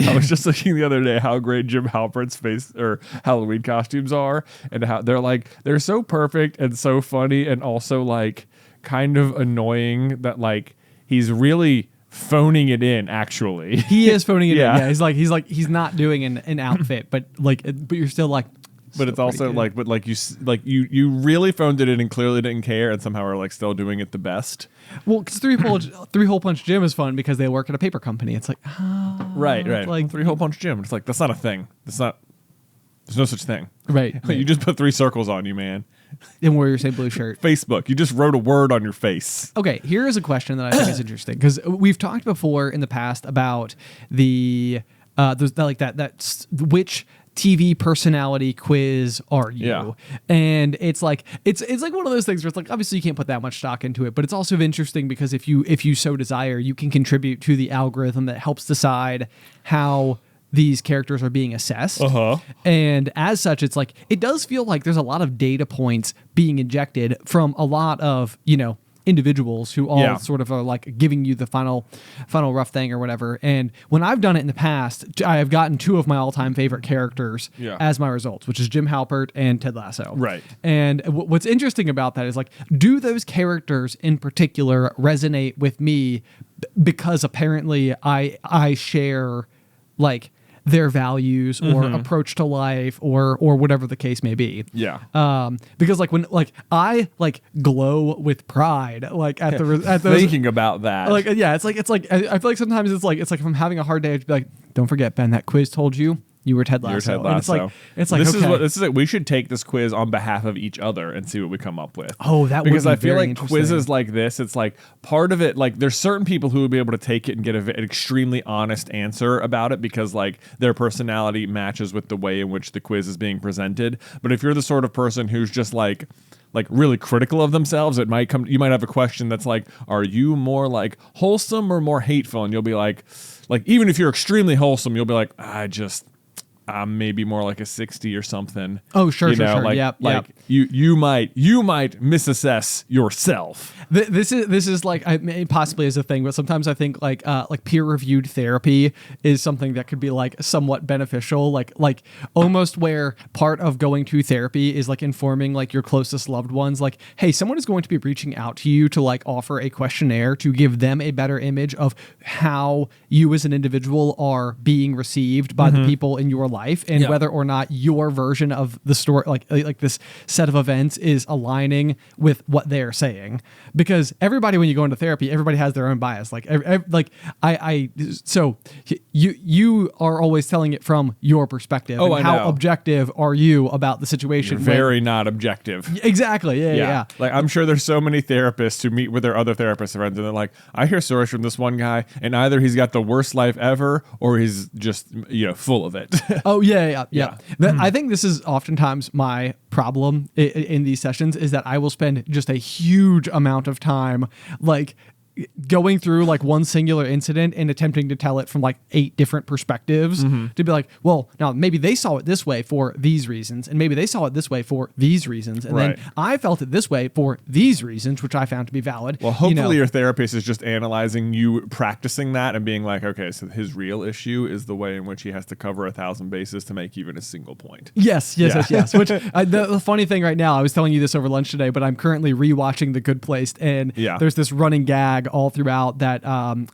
I was just looking the other day how great Jim Halpert's face or Halloween costumes are, and how they're so perfect and so funny, and also like kind of annoying that like he's really phoning it in. Actually, he is phoning it in. Yeah, he's not doing an outfit, but you're still like. But it's also good. You really phoned it in and clearly didn't care, and somehow are like still doing it the best. Well, because three hole punch gym is fun because they work at a paper company. It's like right. Like three hole punch gym. It's like that's not a thing. There's no such thing. Right. You just put 3 circles on you, man. And wear your same blue shirt. Facebook. You just wrote a word on your face. Okay, here is a question that I think is interesting because we've talked before in the past about which TV personality quiz are you? Yeah. And it's like one of those things where it's like obviously you can't put that much stock into it, but it's also interesting because if you so desire, you can contribute to the algorithm that helps decide how these characters are being assessed. And as such, it's like it does feel like there's a lot of data points being injected from a lot of, individuals who all sort of are like giving you the final rough thing or whatever. And when I've done it in the past, I have gotten 2 of my all-time favorite characters as my results, which is Jim Halpert and Ted Lasso. Right. And what's interesting about that is like, do those characters in particular resonate with me because apparently I share like their values or approach to life or whatever the case may be. Yeah. Because like when like I like glow with pride like at those thinking about that. Like it's like I feel like sometimes it's like if I'm having a hard day, I'd be like, don't forget, Ben, that quiz told you you were Ted Lasso. And it's like this is like we should take this quiz on behalf of each other and see what we come up with. Oh, that would be because I feel very like quizzes like this, it's like part of it. Like there's certain people who would be able to take it and get an extremely honest answer about it because like their personality matches with the way in which the quiz is being presented. But if you're the sort of person who's just like really critical of themselves, you might have a question that's like, are you more like wholesome or more hateful? And you'll be like even if you're extremely wholesome, you'll be like, I'm maybe more like a 60 or something. Oh, sure. Yep. You might misassess yourself. This is like possibly is a thing, but sometimes I think like peer-reviewed therapy is something that could be like somewhat beneficial, like almost where part of going to therapy is like informing like your closest loved ones, like, hey, someone is going to be reaching out to you to like offer a questionnaire to give them a better image of how you as an individual are being received by the people in your life, and whether or not your version of the story, like this set of events, is aligning with what they're saying. Because everybody, when you go into therapy, everybody has their own bias. So you are always telling it from your perspective. Oh, and how objective are you about the situation? You're very not objective. Exactly. Yeah. Like I'm sure there's so many therapists who meet with their other therapists friends, and they're like, I hear stories from this one guy, and either he's got the worst life ever, or he's just full of it. Oh yeah. I think this is oftentimes my problem in these sessions, is that I will spend just a huge amount of time like going through like one singular incident and attempting to tell it from like 8 different perspectives to be like, well, now maybe they saw it this way for these reasons, and maybe they saw it this way for these reasons, and then I felt it this way for these reasons, which I found to be valid. Well, hopefully your therapist is just analyzing you practicing that and being like, okay, so his real issue is the way in which he has to cover 1,000 bases to make even a single point. Yes. Which the funny thing right now, I was telling you this over lunch today, but I'm currently rewatching The Good Place, and there's this running gag all throughout that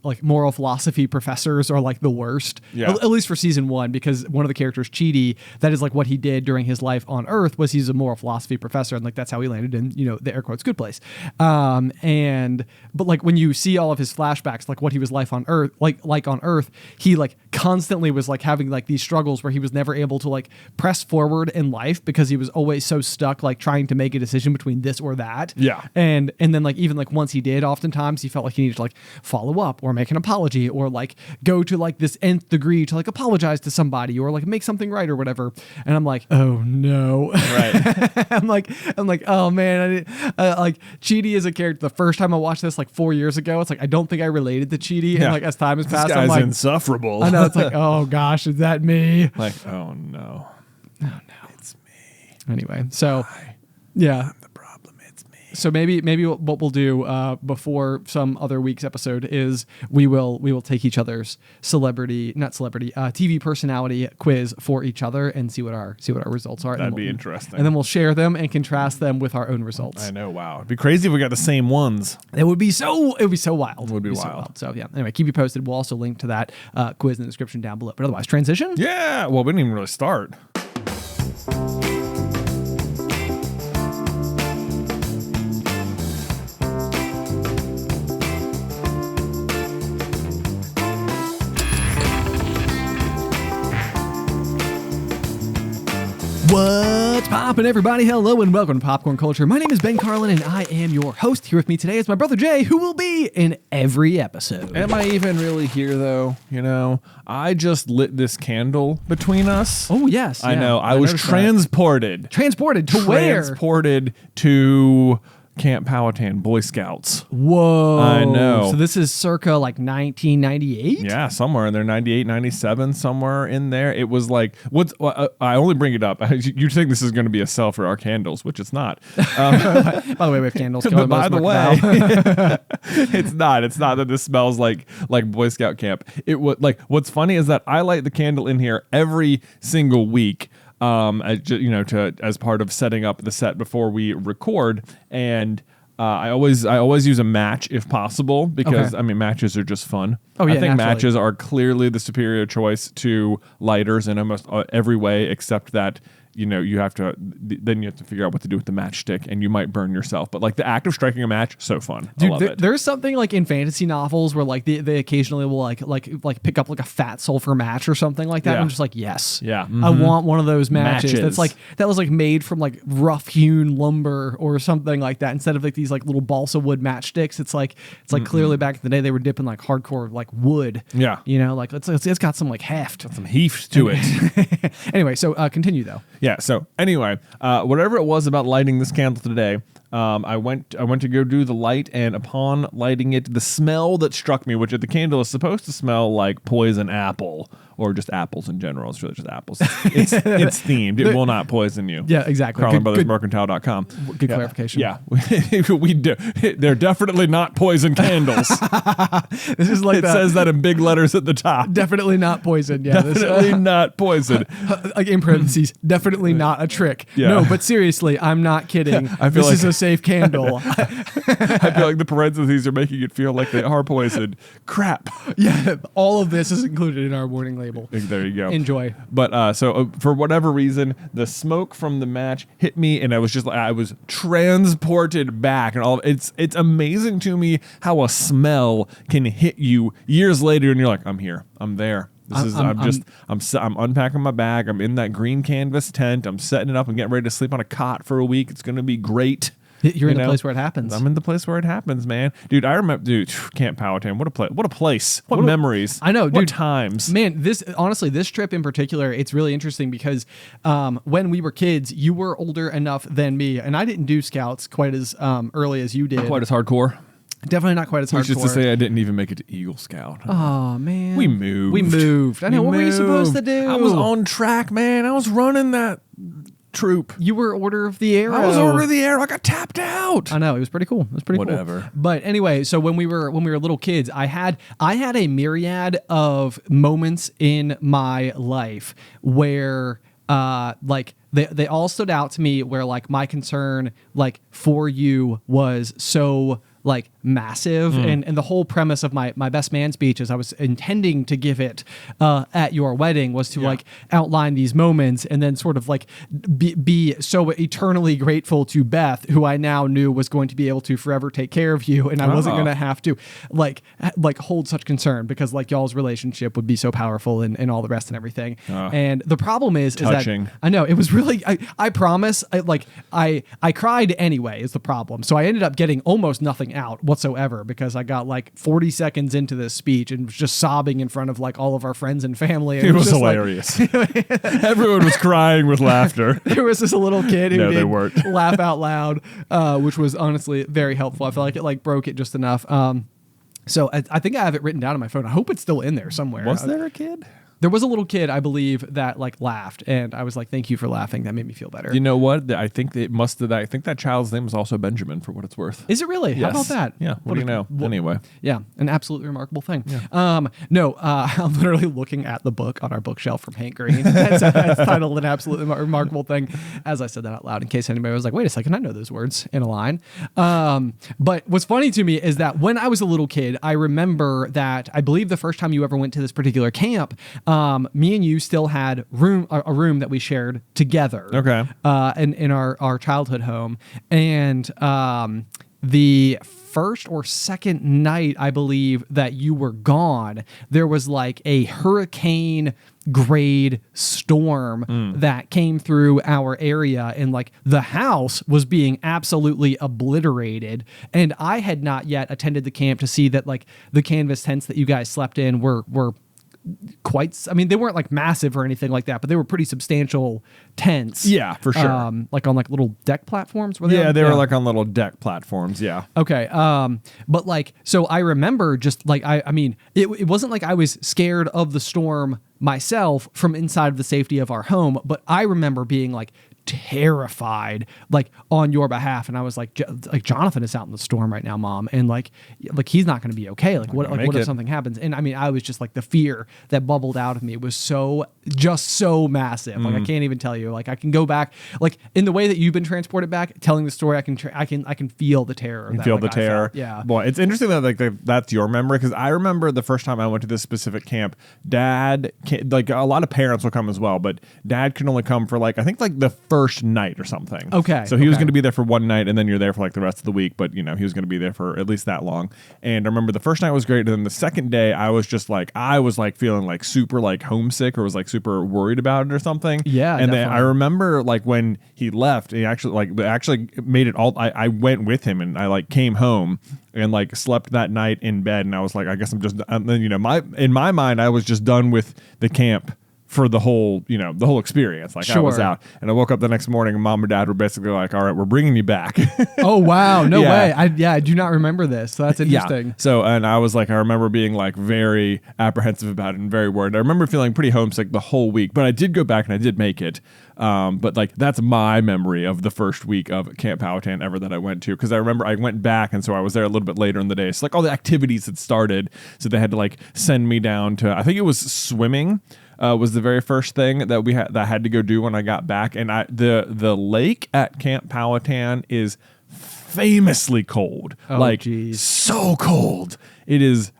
like moral philosophy professors are like the worst, at least for season 1, because one of the characters, Chidi, that is like what he did during his life on Earth, was he's a moral philosophy professor, and like that's how he landed in the air quotes good place. But like when you see all of his flashbacks, like what he was life on Earth, like on Earth, he like constantly was like having like these struggles where he was never able to like press forward in life because he was always so stuck like trying to make a decision between this or that. And then like even like once he did, oftentimes he felt like he needed to like follow up or make an apology or like go to like this nth degree to like apologize to somebody or like make something right or whatever. And I'm like, oh no. Right. I'm like, oh man, like Chidi is a character. The first time I watched this like 4 years ago, it's like I don't think I related to Chidi. And like as time has passed, this guy's I'm like insufferable. I know, it's like, oh gosh, is that me? Like, oh no, oh no, it's me. Anyway, so yeah. The problem, it's me. So maybe what we'll do before some other week's episode is we will take each other's TV personality quiz for each other and see what our results are. That'd be interesting. And then we'll share them and contrast them with our own results. I know. Wow, it'd be crazy if we got the same ones. It would be so wild. It would be wild. So wild. So yeah. Anyway, keep you posted. We'll also link to that quiz in the description down below. But otherwise, transition. Yeah. Well, we didn't even really start. What's poppin', everybody? Hello and welcome to Popcorn Culture. My name is Ben Carlin and I am your host. Here with me today is my brother Jay, who will be in every episode. Am I even really here though? You know, I just lit this candle between us. Oh yes, I know. I was transported. Transported to where? Transported to Camp Powhatan, Boy Scouts. Whoa. I know. So this is circa like 1998? Yeah, somewhere in there, 98, 97, somewhere in there. It was like, I only bring it up. You think this is going to be a sell for our candles, which it's not. By the way, we have candles. But by the way, it's not. It's not that this smells like Boy Scout camp. It was like, what's funny is that I light the candle in here every single week. As part of setting up the set before we record, and I always use a match if possible because I mean matches are just fun. Oh yeah, I think naturally. matches are clearly the superior choice to lighters in almost every way, except that you have to figure out what to do with the matchstick, and you might burn yourself. But like the act of striking a match, so fun. Dude, I love it. There's something like in fantasy novels where like they occasionally will like pick up like a fat sulfur match or something like that. Yeah. And I'm just like, yes, Yeah. I want one of those matches. Matches. That was like made from like rough hewn lumber or something like that. Instead of like these like little balsa wood matchsticks, it's like clearly back in the day they were dipping like hardcore like wood. Yeah. Like it's got some like heft. Some heft to it. Anyway, so continue though. Yeah. So anyway, whatever it was about lighting this candle today, I went to go do the light, and upon lighting it, the smell that struck me, which the candle is supposed to smell like poison apple or just apples in general. It's really just apples. It's themed. It will not poison you. Yeah, exactly. CarlinBrothersMercantile.com. Good clarification. Yeah, we do. They're definitely not poison candles. This is like it says that in big letters at the top. Definitely not poison. Yeah, Definitely not poison. Like in parentheses, definitely not a trick. Yeah. No, but seriously, I'm not kidding. This is a safe candle. I feel like the parentheses are making it feel like they are poisoned. Crap. Yeah, all of this is included in our warning label. There you go. Enjoy. But for whatever reason, the smoke from the match hit me, and I was transported back, and it's amazing to me how a smell can hit you years later, and you're like, I'm here, I'm there. I'm unpacking my bag. I'm in that green canvas tent. I'm setting it up. I'm getting ready to sleep on a cot for a week. It's going to be great. You're in the place where it happens. I'm in the place where it happens, man. Dude, I remember, Camp Powhatan. What a place. What memories. I know, dude. What times. Man, this trip in particular, it's really interesting because when we were kids, you were older enough than me, and I didn't do scouts quite as early as you did. Not quite as hardcore. Definitely not quite as hardcore. Which is to say I didn't even make it to Eagle Scout. Oh, man. We moved. I know. What were you supposed to do? I was on track, man. I was running that troop. You were Order of the Arrow. I was Order of the Arrow. I got tapped out. I know. It was pretty cool. Whatever. But anyway, so when we were little kids, I had a myriad of moments in my life where like they all stood out to me, where like my concern like for you was so like massive, and the whole premise of my best man speech, as I was intending to give it at your wedding, was to like outline these moments and then sort of like be so eternally grateful to Beth, who I now knew was going to be able to forever take care of you, and I wasn't going to have to like hold such concern, because like y'all's relationship would be so powerful and all the rest and everything. And the problem is touching. that I know it was really I promise I cried anyway is the problem. So I ended up getting almost nothing out whatsoever, because I got like 40 seconds into this speech and was just sobbing in front of like all of our friends and family. And it was just hilarious. Everyone was crying with laughter. There was this little kid who they weren't. laugh out loud, which was honestly very helpful. I feel like it like broke it just enough. So I think I have it written down on my phone. I hope it's still in there somewhere. Was there a kid? There was a little kid, I believe, that like laughed, and I was like, "Thank you for laughing. That made me feel better." You know what? I think I think that child's name was also Benjamin, for what it's worth. Is it really? Yes. How about that? Yeah. What do you know? Anyway. Yeah, an absolutely remarkable thing. Yeah. No, I'm literally looking at the book on our bookshelf from Hank Green. That's titled "An Absolutely Remarkable Thing." As I said that out loud, in case anybody was like, "Wait a second, I know those words in a line." But what's funny to me is that when I was a little kid, I remember that I believe the first time you ever went to this particular camp, me and you still had a room that we shared together. Okay. In our childhood home, and the first or second night, I believe, that you were gone, there was like a hurricane grade storm that came through our area, and like the house was being absolutely obliterated. And I had not yet attended the camp to see that like the canvas tents that you guys slept in were quite, I mean, they weren't like massive or anything like that, but they were pretty substantial tents. Yeah, for sure. Like on like little deck platforms. They were like on little deck platforms. Yeah. Okay. But like, so I remember just like, I mean, it wasn't like I was scared of the storm myself from inside of the safety of our home, but I remember being like terrified like on your behalf, and I was like Jonathan is out in the storm right now, Mom, and like he's not going to be okay, like what if something happens? And I mean, I was just like, the fear that bubbled out of me was so massive. Like I can't even tell you. Like I can go back, like in the way that you've been transported back telling the story, I can feel the terror. You feel the terror. Yeah. Boy, it's interesting that that's your memory, because I remember the first time I went to this specific camp, Dad, like a lot of parents will come as well, but Dad can only come for like, I think like the first night or something. Okay. So he was going to be there for one night, and then you're there for like the rest of the week, but you know, he was going to be there for at least that long. And I remember the first night was great, and then the second day I was feeling like super like homesick, or was like super worried about it or something. Yeah. And definitely. then I remember like when he left, he actually made it all, I went with him, and I like came home and like slept that night in bed, and I was like, I guess I'm just, you know, in my mind, I was just done with the camp for the whole experience. Like, sure. I was out, and I woke up the next morning, and Mom and Dad were basically like, all right, we're bringing you back. Oh, wow. No way. I do not remember this. So that's interesting. Yeah. So, and I was like, I remember being like very apprehensive about it and very worried. I remember feeling pretty homesick the whole week, but I did go back and I did make it. But like, that's my memory of the first week of Camp Powhatan ever that I went to. Cause I remember I went back, and so I was there a little bit later in the day. So like all the activities had started. So they had to like send me down to, I think it was swimming. Was the very first thing that I had to go do when I got back. And the lake at Camp Powhatan is famously cold. Oh, like, geez. So cold. It is,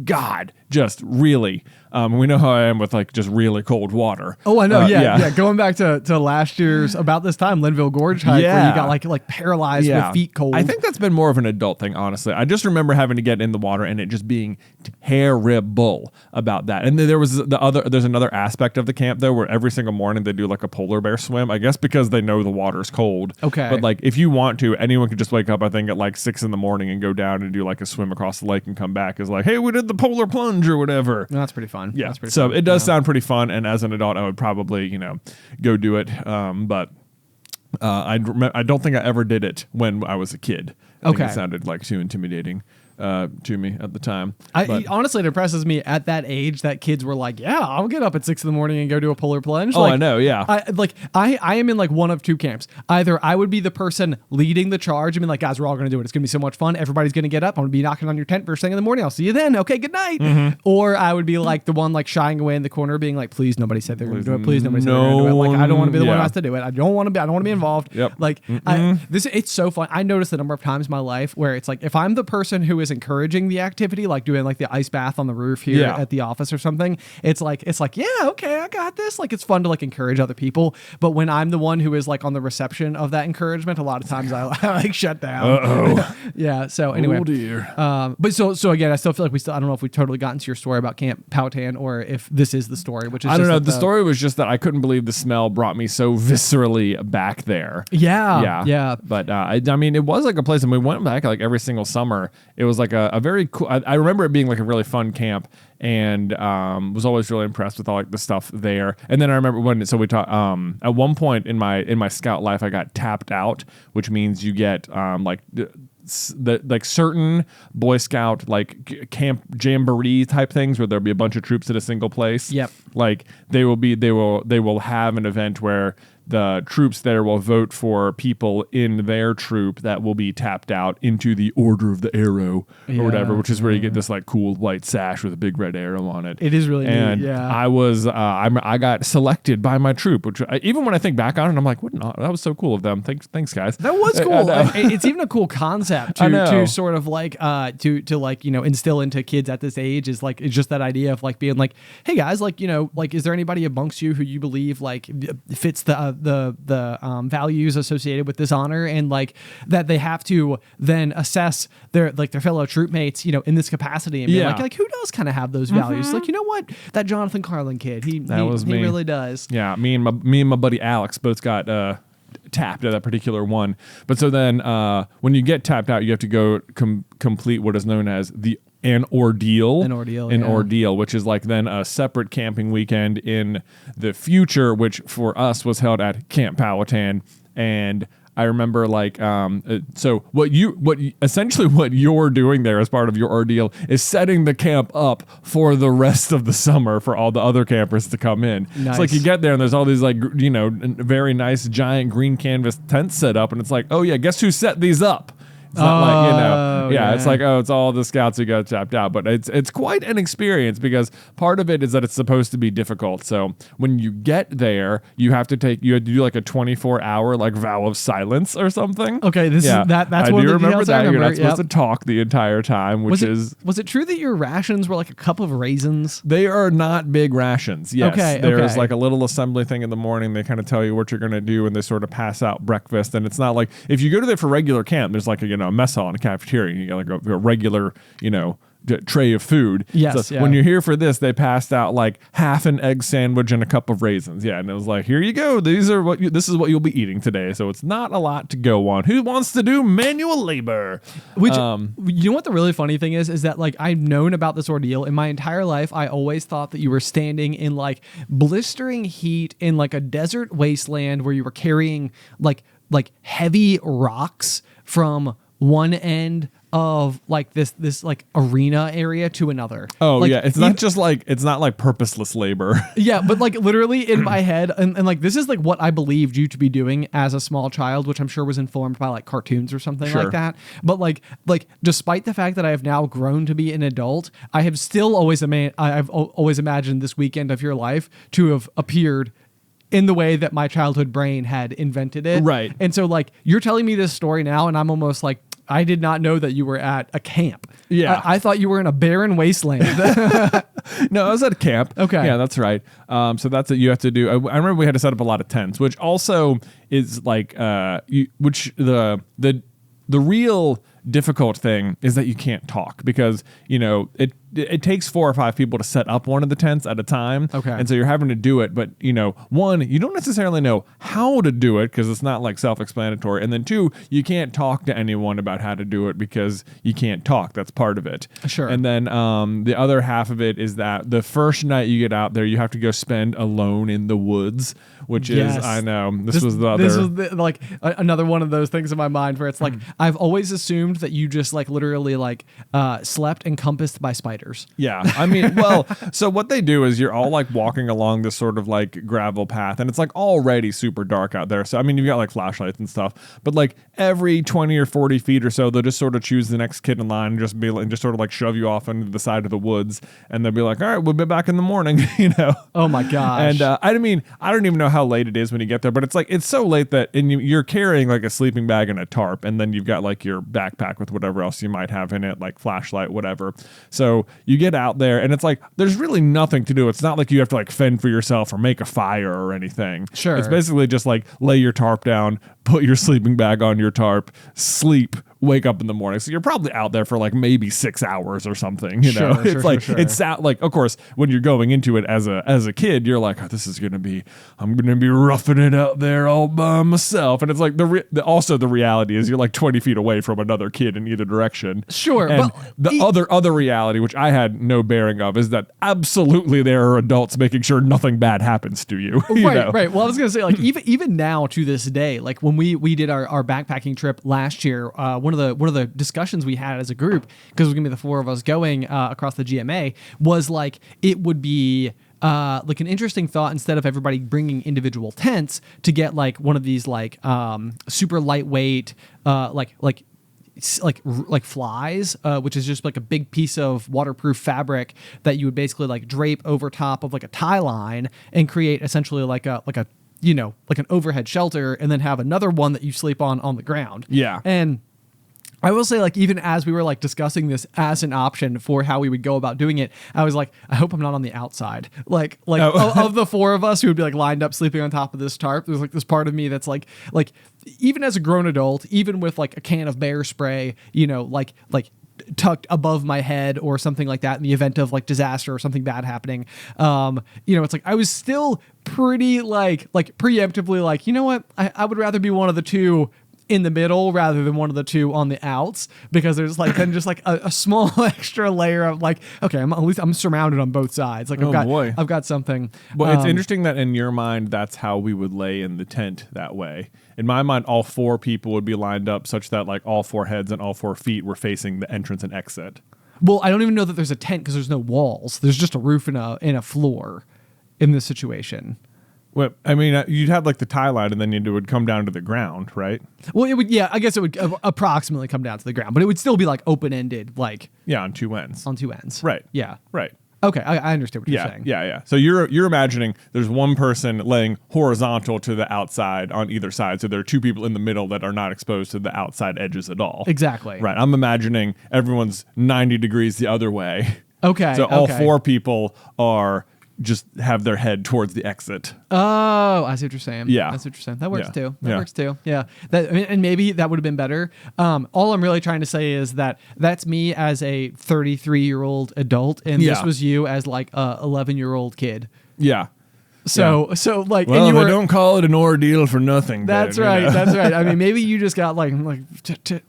God, just really. We know how I am with like just really cold water. Oh, I know. Yeah. Going back to last year's about this time, Linville Gorge hike, where you got like paralyzed with feet cold. I think that's been more of an adult thing, honestly. I just remember having to get in the water and it just being terrible about that. And then there's another aspect of the camp though, where every single morning they do like a polar bear swim. I guess because they know the water's cold. Okay. But like, if you want to, anyone could just wake up, I think at like 6 a.m. and go down and do like a swim across the lake and come back as like, hey, we did the polar plunge or whatever. No, that's pretty fun. Yeah. That's pretty so fun. it does sound pretty fun. And as an adult, I would probably, go do it. But I don't think I ever did it when I was a kid. I think it sounded like too intimidating to me at the time. Honestly, it impresses me at that age that kids were like, yeah, I'll get up at 6 a.m. and go do a polar plunge. Oh, I know, yeah. I am in like one of two camps. Either I would be the person leading the charge. I mean, like, guys, we're all going to do it. It's going to be so much fun. Everybody's going to get up. I'm going to be knocking on your tent first thing in the morning. I'll see you then. Okay, good night. Mm-hmm. Or I would be like the one like shying away in the corner, being like, please, nobody said they're going to do it. Please, nobody said they're going to do it. Like, I don't want to be the one who has to do it. I don't want to be involved. Yep. Like, it's so fun. I noticed the number of times in my life where it's like, if I'm the person who is encouraging the activity, like doing like the ice bath on the roof here at the office or something, it's like, yeah, okay, I got this. Like, it's fun to like encourage other people. But when I'm the one who is like on the reception of that encouragement, a lot of times I like shut down. Yeah. So anyway, oh dear. But so again, I still feel like I don't know if we totally got into your story about Camp Powhatan, or if this is the story, which is I don't know. The story was just that I couldn't believe the smell brought me so viscerally back there. Yeah. But I mean, it was like a place, and we went back like every single summer. It was like a very cool. I remember it being like a really fun camp, and was always really impressed with all like the stuff there. And then I remember we talked at one point in my scout life, I got tapped out, which means you get like certain Boy Scout like camp jamboree type things where there'll be a bunch of troops at a single place. Yep. Like they will have an event where the troops there will vote for people in their troop that will be tapped out into the Order of the Arrow or whatever, which is where you get this like cool white sash with a big red arrow on it. It is really and neat. Yeah. I got selected by my troop, which even when I think back on it, I'm like, what? That was so cool of them. Thanks, guys. That was cool. It's even a cool concept to sort of like to like, you know, instill into kids at this age is like, it's just that idea of like being like, hey guys, like, you know, like, is there anybody amongst you who you believe like fits the values associated with this honor, and like that they have to then assess their fellow troop mates, you know, in this capacity and be like who does kind of have those values? Like, you know what, that Jonathan Carlin kid, he really does. Yeah, me and my buddy Alex both got tapped at that particular one. But so then when you get tapped out, you have to go complete what is known as an ordeal, which is like then a separate camping weekend in the future, which for us was held at Camp Powhatan. And I remember like, so what you're doing there as part of your ordeal is setting the camp up for the rest of the summer for all the other campers to come in. Nice. It's like you get there and there's all these like, you know, very nice giant green canvas tents set up, and it's like, oh yeah, guess who set these up? It's not like, you know, it's like, oh, it's all the scouts who got tapped out. But it's quite an experience because part of it is that it's supposed to be difficult. So when you get there, you have to do like a 24-hour like vow of silence or something. Okay, that's one of the remember that. You're not supposed to talk the entire time, was it true that your rations were like a cup of raisins? They are not big rations. Yes. Okay. There's like a little assembly thing in the morning. They kind of tell you what you're going to do, and they sort of pass out breakfast. And it's not like if you go to there for regular camp, there's like a mess hall and a cafeteria. You got like a regular, you know, tray of food. Yes. So when you're here for this, they passed out like half an egg sandwich and a cup of raisins. Yeah, and it was like, here you go. This is what you'll be eating today. So it's not a lot to go on. Who wants to do manual labor? Which you know what the really funny thing is that like I've known about this ordeal in my entire life. I always thought that you were standing in like blistering heat in like a desert wasteland where you were carrying like heavy rocks from one end of like this like arena area to another. Oh like, yeah, it's not like purposeless labor. Yeah, but like literally in my head, and like this is like what I believed you to be doing as a small child, which I'm sure was informed by like cartoons or something like that. But like despite the fact that I have now grown to be an adult, I have still I've always imagined this weekend of your life to have appeared in the way that my childhood brain had invented it. Right. And so like you're telling me this story now, and I'm almost like, I did not know that you were at a camp. Yeah. I thought you were in a barren wasteland. No, I was at a camp. Okay. Yeah, that's right. So that's what you have to do. I remember we had to set up a lot of tents, which also is like, the real difficult thing is that you can't talk because, you know, it takes 4 or 5 people to set up one of the tents at a time. Okay. And so you're having to do it. But, you know, 1, you don't necessarily know how to do it because it's not like self-explanatory. And then 2, you can't talk to anyone about how to do it because you can't talk. That's part of it. Sure. And then the other half of it is that the first night you get out there, you have to go spend alone in the woods, which is, I know, this was like another one of those things in my mind where it's like, I've always assumed that you just like literally like slept encompassed by spiders. Yeah. I mean, well, so what they do is you're all like walking along this sort of like gravel path, and it's like already super dark out there. So, I mean, you've got like flashlights and stuff, but like every 20 or 40 feet or so, they'll just sort of choose the next kid in line and just sort of like shove you off into the side of the woods. And they'll be like, all right, we'll be back in the morning, you know? Oh my gosh. And I don't even know how late it is when you get there, but it's like, it's so late that you're carrying like a sleeping bag and a tarp, and then you've got like your backpack with whatever else you might have in it, like flashlight, whatever. So you get out there and it's like, there's really nothing to do. It's not like you have to like fend for yourself or make a fire or anything. Sure. It's basically just like lay your tarp down, put your sleeping bag on your tarp, sleep, wake up in the morning. So you're probably out there for like maybe 6 hours or something, you know? It's out like, of course, when you're going into it as a kid, you're like, oh, this is going to be, I'm going to be roughing it out there all by myself. And it's like also the reality is you're like 20 feet away from another kid in either direction. Sure. And the other reality, which I had no bearing of, is that absolutely there are adults making sure nothing bad happens to you. Right. Well, I was going to say like, even now to this day, like when we did our backpacking trip last year, one of the discussions we had as a group, because it was gonna be the four of us going across the GMA, was like it would be like an interesting thought, instead of everybody bringing individual tents, to get like one of these like super lightweight like flies, which is just like a big piece of waterproof fabric that you would basically like drape over top of like a tie line and create essentially like a like an overhead shelter, and then have another one that you sleep on the ground. Yeah. And I will say, like, even as we were like discussing this as an option for how we would go about doing it, I was like, I hope I'm not on the outside. Like of the four of us who would be like lined up sleeping on top of this tarp, there's like this part of me that's like even as a grown adult, even with like a can of bear spray, like tucked above my head or something like that in the event of like disaster or something bad happening, it's like I was still pretty like preemptively like, you know what, I would rather be one of the two in the middle rather than one of the two on the outs, because there's like then just like a small extra layer of like, okay, at least I'm surrounded on both sides. Like I've got something. Well, it's interesting that in your mind, that's how we would lay in the tent that way. In my mind, all four people would be lined up such that like all four heads and all 4 feet were facing the entrance and exit. Well, I don't even know that there's a tent because there's no walls. There's just a roof and a floor in this situation. Well, I mean, you'd have like the tie line, and then it would come down to the ground, right? Well, it would. Yeah, I guess it would approximately come down to the ground, but it would still be like open ended, like on two ends. On two ends, right? Yeah, right. Okay, I understand what you're saying. Yeah. So you're imagining there's one person laying horizontal to the outside on either side, so there are two people in the middle that are not exposed to the outside edges at all. Exactly. Right. I'm imagining everyone's 90 degrees the other way. Okay. So all 4 people are just have their head towards the exit. Oh, I see what you're saying. Yeah. That's what you're saying. That works too. That works too. Yeah. And maybe that would have been better. All I'm really trying to say is that that's me as a 33-year-old adult, and this was you as like a 11-year-old kid. Yeah. So like, well, and you they don't call it an ordeal for nothing. That's then, right. That's right. I mean, maybe you just got like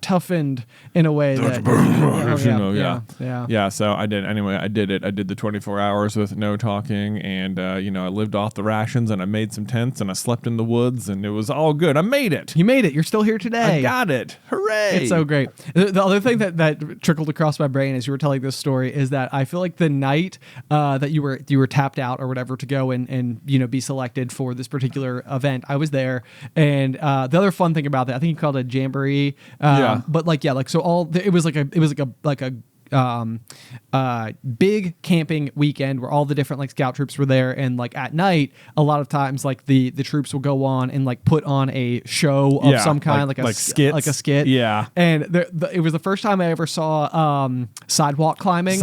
toughened in a way that. Yeah. So I did. Anyway, I did it. I did the 24 hours with no talking, and I lived off the rations, and I made some tents, and I slept in the woods, and it was all good. I made it. You made it. You're still here today. I got it. Hooray! It's so great. The other thing that trickled across my brain as you were telling this story is that I feel like the night that you were tapped out or whatever to go and be selected for this particular event, I was there, and the other fun thing about that, I think you called it a jamboree, but it was like a big camping weekend where all the different like scout troops were there, and like at night a lot of times like the troops will go on and like put on a show of some kind, like a skit. And it was the first time I ever saw sidewalk climbing,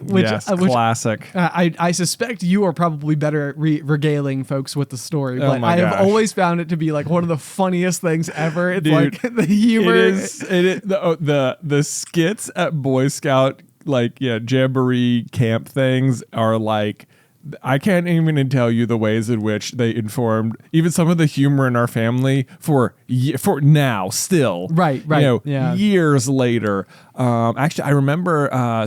which classic. I suspect you are probably better at regaling folks with the story, but I have always found it to be like one of the funniest things ever. It's like the humor. It is the skits at Boy Scout jamboree camp things are like, I can't even tell you the ways in which they informed even some of the humor in our family for now still. Right. Years later. Actually, I remember.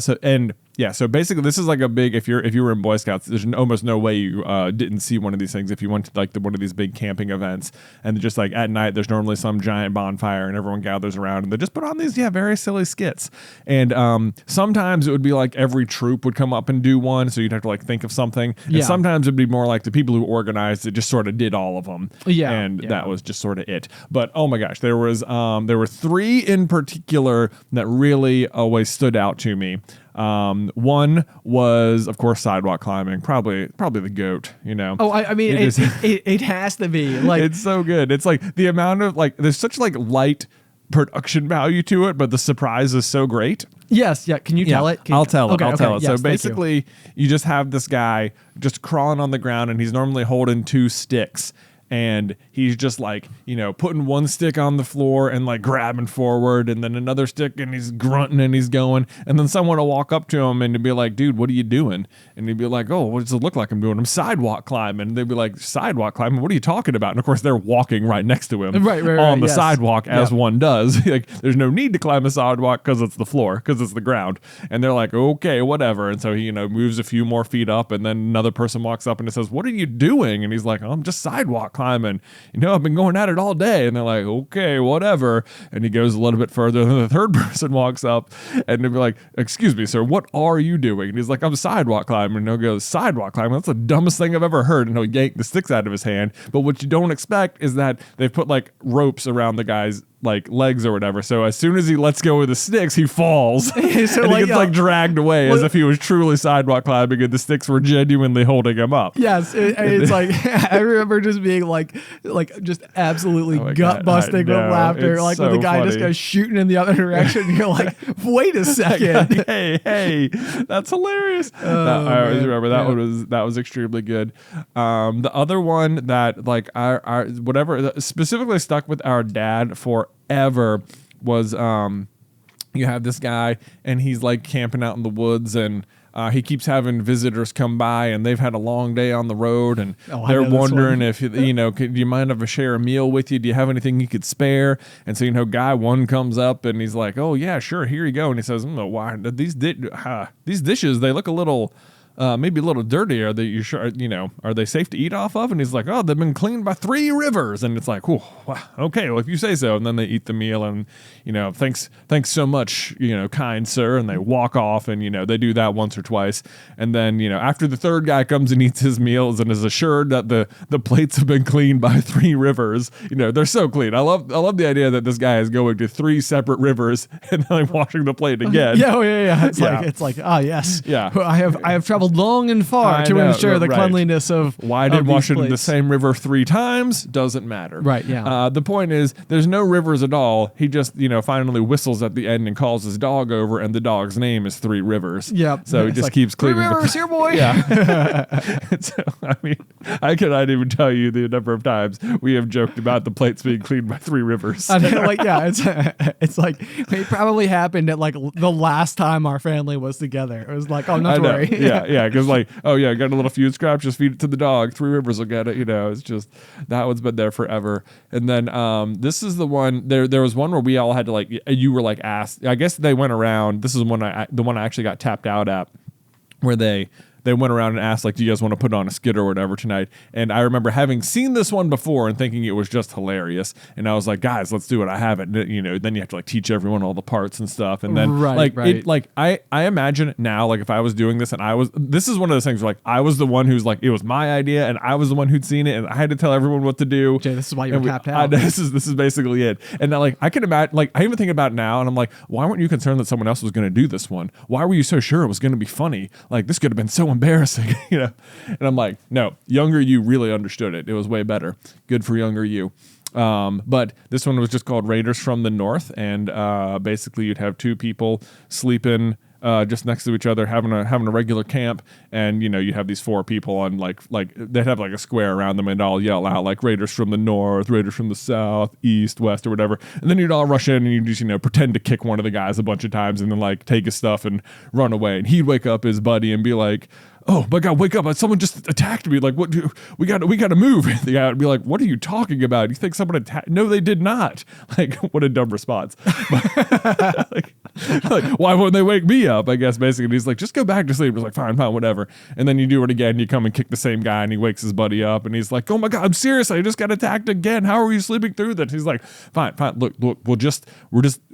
So basically, this is like a big. If you were in Boy Scouts, there's almost no way you didn't see one of these things if you went to like one of these big camping events. And just like at night, there's normally some giant bonfire, and everyone gathers around, and they just put on these very silly skits. And sometimes it would be like every troop would come up and do one, so you'd have to like think of something. And sometimes it'd be more like the people who organized it just sort of did all of them. That was just sort of it. But oh my gosh, there were 3 in particular that really always stood out to me. One was, of course, sidewalk climbing, probably the GOAT, Oh, I mean, it has to be. Like, it's so good. It's like the amount of like, there's such like light production value to it, but the surprise is so great. Yes. Yeah. Can you tell it? I'll tell it. Yes, so basically, you just have this guy just crawling on the ground, and he's normally holding 2 sticks. And he's just like, putting one stick on the floor and like grabbing forward, and then another stick, and he's grunting and he's going. And then someone will walk up to him and be like, dude, what are you doing? And he'd be like, oh, what does it look like I'm doing? I'm sidewalk climbing. And they'd be like, sidewalk climbing? What are you talking about? And of course, they're walking right next to him on the sidewalk, as one does. Like, there's no need to climb a sidewalk because it's the floor, because it's the ground. And they're like, okay, whatever. And so he, moves a few more feet up, and then another person walks up and says, what are you doing? And he's like, oh, I'm just sidewalk climbing? I've been going at it all day. And they're like, okay, whatever. And he goes a little bit further, and the third person walks up, and they'll be like, excuse me, sir, what are you doing? And he's like, I'm sidewalk climbing. And he'll go, sidewalk climbing? That's the dumbest thing I've ever heard. And he'll yank the sticks out of his hand. But what you don't expect is that they've put like ropes around the guy's like legs or whatever. So as soon as he lets go of the sticks, he falls. So and he gets like dragged away as if he was truly sidewalk climbing and the sticks were genuinely holding him up. Yes, it's like I remember just being like just absolutely gut busting with laughter, like so when the guy funny. just goes shooting in the other direction. And you're like, wait a second. hey, that's hilarious. I always remember that was extremely good. The other one that like our whatever specifically stuck with our dad forever was you have this guy and he's like camping out in the woods, and he keeps having visitors come by, and they've had a long day on the road, and they're wondering if, do you mind if I share a meal with you? Do you have anything you could spare? And so, guy one comes up and he's like, oh yeah, sure, here you go. And he says, why these dishes, they look a little, maybe a little dirty. Are they, you sure, are they safe to eat off of? And he's like, oh, they've been cleaned by 3 rivers. And it's like, oh, wow, okay, well, if you say so. And then they eat the meal, and, thanks so much, kind sir. And they walk off, and, they do that once or twice. And then, after the third guy comes and eats his meals and is assured that the plates have been cleaned by 3 rivers, they're so clean. I love the idea that this guy is going to 3 separate rivers and then like, washing the plate again. Yeah. It's like, yes. Yeah. I have traveled long and far to ensure the cleanliness of why I did wash it in the plates. same river 3 times doesn't matter. Right, yeah. The point is there's no rivers at all. He just finally whistles at the end and calls his dog over, and the dog's name is 3 Rivers. Yep. So he just keeps cleaning 3 Rivers here, boy. Yeah. So I mean, I cannot even tell you the number of times we have joked about the plates being cleaned by 3 rivers. I mean, like, yeah, it's like it probably happened at like the last time our family was together. It was like, oh, not to worry. Yeah, because like, oh yeah, got a little feud scrap, just feed it to the dog. 3 Rivers will get it. It's just that one's been there forever. And then this is the one. There was one where we all had to like, you were like asked. I guess they went around. This is the one I actually got tapped out at, where they went around and asked, like, do you guys want to put on a skit or whatever tonight? And I remember having seen this one before and thinking it was just hilarious. And I was like, guys, let's do it. I have it. Then you have to like teach everyone all the parts and stuff. And then I imagine now, like if I was doing this and this is one of those things where like I was the one who's like, it was my idea and I was the one who'd seen it and I had to tell everyone what to do. Jay, this is why you were tapped out. This is basically it. And now, like, I can imagine, like, I even think about it now and I'm like, why weren't you concerned that someone else was going to do this one? Why were you so sure it was going to be funny? Like, this could have been so embarrassing. And I'm like, no, younger you really understood it. It was way better. Good for younger you. But this one was just called Raiders from the North, and basically you'd have 2 people sleeping just next to each other, having a regular camp, and you have these 4 people on like they'd have like a square around them and all yell out like Raiders from the North, Raiders from the South, East, West, or whatever, and then you'd all rush in and you just pretend to kick one of the guys a bunch of times and then like take his stuff and run away, and he'd wake up his buddy and be like, oh my God, wake up. Someone just attacked me. Like, what? We got to move. The guy would be like, what are you talking about? You think someone attacked? No, they did not. Like, what a dumb response. like, why won't they wake me up? I guess basically. And he's like, just go back to sleep. He's like, fine, whatever. And then you do it again. You come and kick the same guy and he wakes his buddy up and he's like, oh my God, I'm serious. I just got attacked again. How are you sleeping through this? He's like, fine. Look, we're just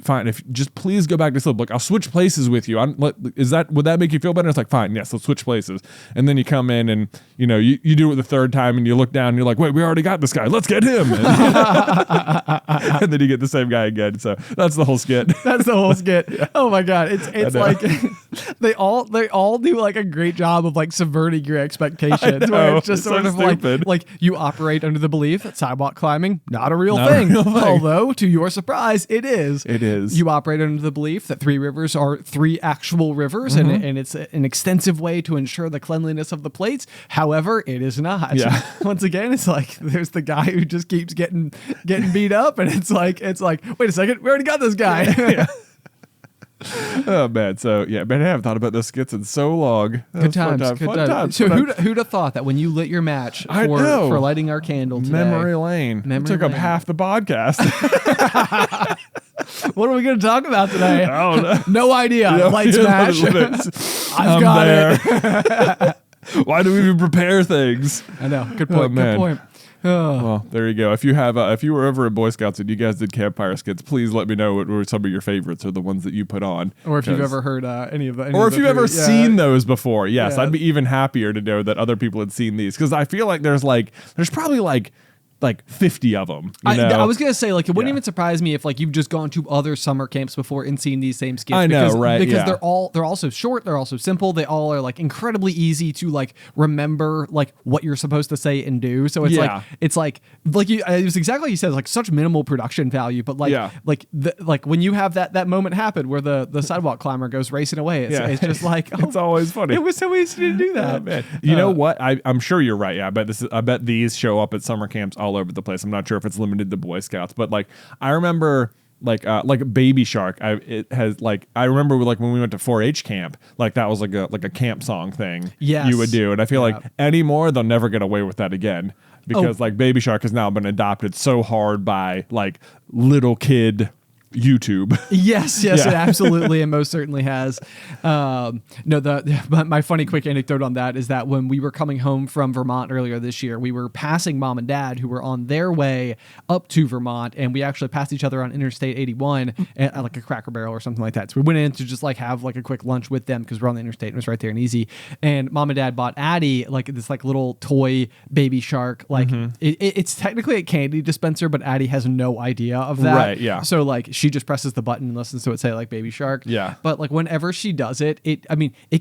fine. If just please go back to sleep. Look, I'll switch places with you. Would that make you feel better? It's like, fine. Yes, let's switch places. And then you come in and you do it the 3rd time and you look down and you're like, wait, we already got this guy. Let's get him. And then you get the same guy again. So that's the whole skit. That's the whole skit. Yeah. Oh my God. It's like they all do like a great job of like subverting your expectations. Where it's just sort of stupid. like you operate under the belief that sidewalk climbing, not a real thing. Although to your surprise, it is. It is. You operate under the belief that 3 rivers are 3 actual rivers, and it's an extensive way to ensure the cleanliness of the plates. However, it is not. Yeah. Once again, it's like there's the guy who just keeps getting beat up, and it's like wait a second, we already got this guy. Yeah. Oh man, so yeah, man, I haven't thought about those skits in so long. Good times. So who'd have thought that when you lit your match for lighting our candle today? Memory lane. It took up half the podcast. What are we going to talk about today? I don't know. No idea. Lights match. I've got it. Why do we even prepare things? I know. Good point. Man. Good point. Oh. Well, there you go. If you have, if you were ever at Boy Scouts and you guys did campfire skits, please let me know what were some of your favorites or the ones that you put on. Or if you've ever heard any of the, or if you've ever seen those before. Yes, Yeah. I'd be even happier to know that other people had seen these because I feel like there's probably like 50 of them. I was gonna say, like, it wouldn't Yeah. even surprise me if, like, you've just gone to other summer camps before and seen these same skits. I know, because, right? Because Yeah. they're all so short, they're all so simple, they all are like incredibly easy to like remember, like what you're supposed to say and do. So it's Yeah. like it was exactly what you said, like such minimal production value, but like Yeah. like when you have that moment happen where the sidewalk climber goes racing away, it's just like, oh, it's always funny. it was so easy to do that. Oh, man. You know what? I'm sure you're right. Yeah, I bet these show up at summer camps all over the place. I'm not sure if it's limited to Boy Scouts, but like I remember like Baby Shark. I remember like when we went to 4-H camp, like that was like a camp song thing. Yes. You would do, and I feel like anymore they'll never get away with that again because like Baby Shark has now been adopted so hard by like little kid YouTube. Yes, Yeah. it absolutely and most certainly has. My funny quick anecdote on that is that when we were coming home from Vermont earlier this year, we were passing Mom and Dad who were on their way up to Vermont, and we actually passed each other on Interstate 81 at like a Cracker Barrel or something like that. So we went in to just like have like a quick lunch with them because we're on the interstate and it was right there and easy. And Mom and Dad bought Addie like this like little toy Baby Shark. Like it's technically a candy dispenser, but Addie has no idea of that. Right, yeah. So like she just presses the button and listens to it say like Baby Shark. Yeah. But like whenever she does it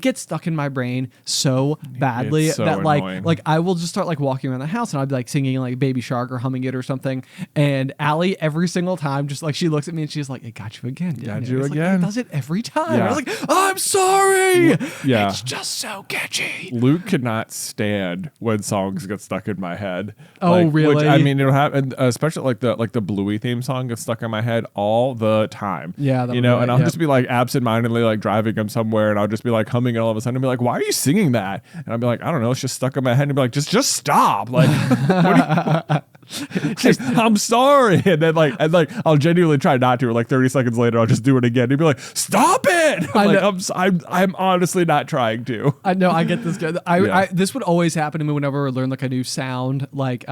gets stuck in my brain so badly It's so that annoying. like I will just start like walking around the house and I'll be like singing like Baby Shark or humming it or something. And Allie every single time just like she looks at me and she's like, "It got you again. Got didn't you it?" It's like, again. it does it every time. Yeah. I was like, "I'm sorry." Yeah. It's just so catchy. Luke could not stand when songs get stuck in my head. Oh, really? Which, I mean, it'll happen, especially like the Bluey theme song gets stuck in my head all the time. Yeah, you know, and I'll yeah. just be like absentmindedly like driving him somewhere, and I'll just be like humming it all of a sudden, and be like, "Why are you singing that?" And I'll be like, "I don't know, it's just stuck in my head." And be like, "Just stop!" Like, what do you? I'm sorry, and then like I'll genuinely try not to. Or like 30 seconds later, I'll just do it again. He'd be like, "Stop it!" I'm honestly not trying to. I know, I get this. This would always happen to me whenever I learned like a new sound, like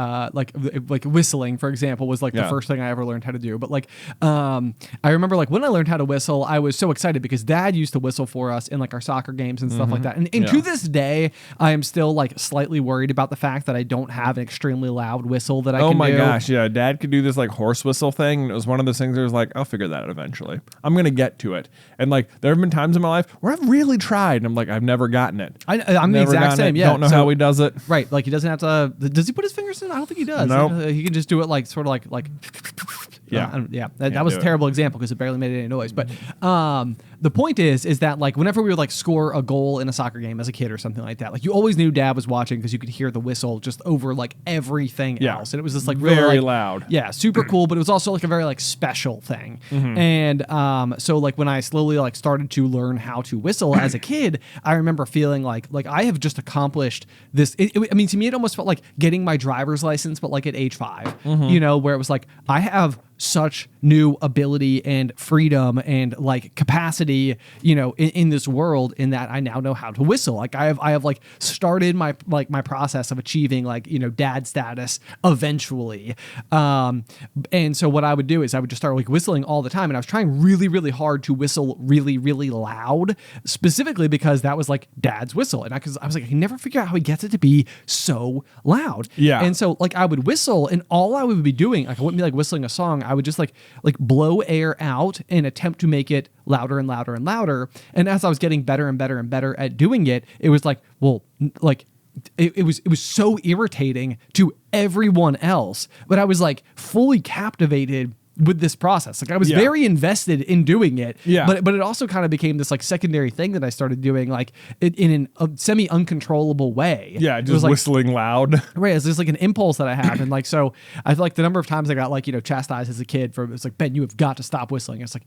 whistling, for example, was like the first thing I ever learned how to do. But like, I remember like when I learned how to whistle, I was so excited because Dad used to whistle for us in like our soccer games and stuff like that. And to this day, I am still like slightly worried about the fact that I don't have an extremely loud whistle that I can do. Oh my gosh, yeah. Dad could do this like horse whistle thing. And it was one of those things where I was like, I'll figure that out eventually. I'm going to get to it. And like, there have been times in my life where I've really tried and I'm like, I've never gotten it. I'm the Never exact gotten same. it. Yeah. Don't know how he does it. Right. Like he doesn't have to, does he put his fingers in? I don't think he does. Nope. He can just do it like sort of like Yeah. That was a terrible example because it barely made any noise. But the point is that like whenever we would like score a goal in a soccer game as a kid or something like that, like you always knew Dad was watching because you could hear the whistle just over like everything else, and it was just like really very like, loud. Yeah, super cool. But it was also like a very like special thing. And so like when I slowly like started to learn how to whistle as a kid, I remember feeling like I have just accomplished this. I mean, to me, it almost felt like getting my driver's license, but like at age 5, you know, where it was like I have such new ability and freedom and like capacity, you know, in this world, in that I now know how to whistle. Like I have like started my process of achieving like, you know, dad status eventually. And so what I would do is I would just start like whistling all the time, and I was trying really, really hard to whistle really, really loud, specifically because that was like Dad's whistle. And I was like, I can never figure out how he gets it to be so loud. Yeah. And so like I would whistle, and all I would be doing, like I wouldn't be like whistling a song. I would just like blow air out and attempt to make it louder and louder and louder. And as I was getting better and better and better at doing it, it was like, well, like it was so irritating to everyone else, but I was like fully captivated with this process. Like I was very invested in doing it, but it also kind of became this like secondary thing that I started doing like in a semi uncontrollable way. Yeah, just like, whistling loud. Right, it's just like an impulse that I have, and like so I feel like the number of times I got like, you know, chastised as a kid for, it's like, Ben, you have got to stop whistling. It's like,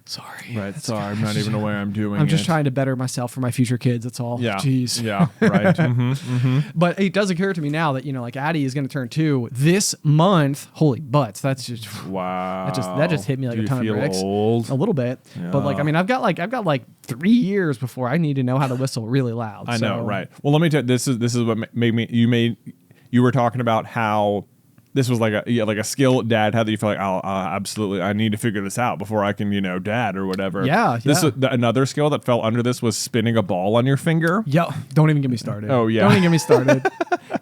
Sorry. Right. Sorry, I'm not even aware I'm doing it. I'm just trying to better myself for my future kids. That's all. Yeah. Jeez. Yeah. Right. But it does occur to me now that, like Addie is going to turn 2 this month. Holy butts. That's just, Wow. that just hit me like Do a ton you of feel bricks. old? A little bit. Yeah. But like, I mean, I've got like 3 years before I need to know how to whistle really loud. I know. Right. Well, let me tell you, this is what made me, you were talking about how this was like a skill dad had that you feel like, absolutely, I need to figure this out before I can, dad or whatever. Yeah. This was, another skill that fell under this was spinning a ball on your finger. Yeah. Don't even get me started. Oh, yeah. Don't even get me started.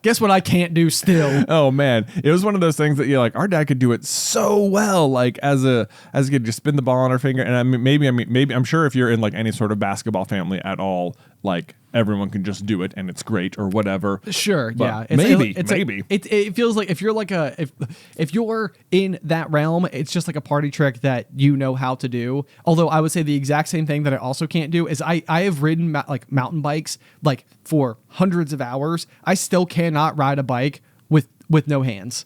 Guess what I can't do still? Oh man, it was one of those things that you're like, our dad could do it so well. Like as a kid, just spin the ball on our finger. And maybe I'm sure if you're in like any sort of basketball family at all, like everyone can just do it and it's great or whatever. Sure, But yeah. maybe. It feels like if you're like if you're in that realm, it's just like a party trick that you know how to do. Although I would say the exact same thing that I also can't do is I have ridden like mountain bikes like for hundreds of hours. I still cannot ride a bike with no hands.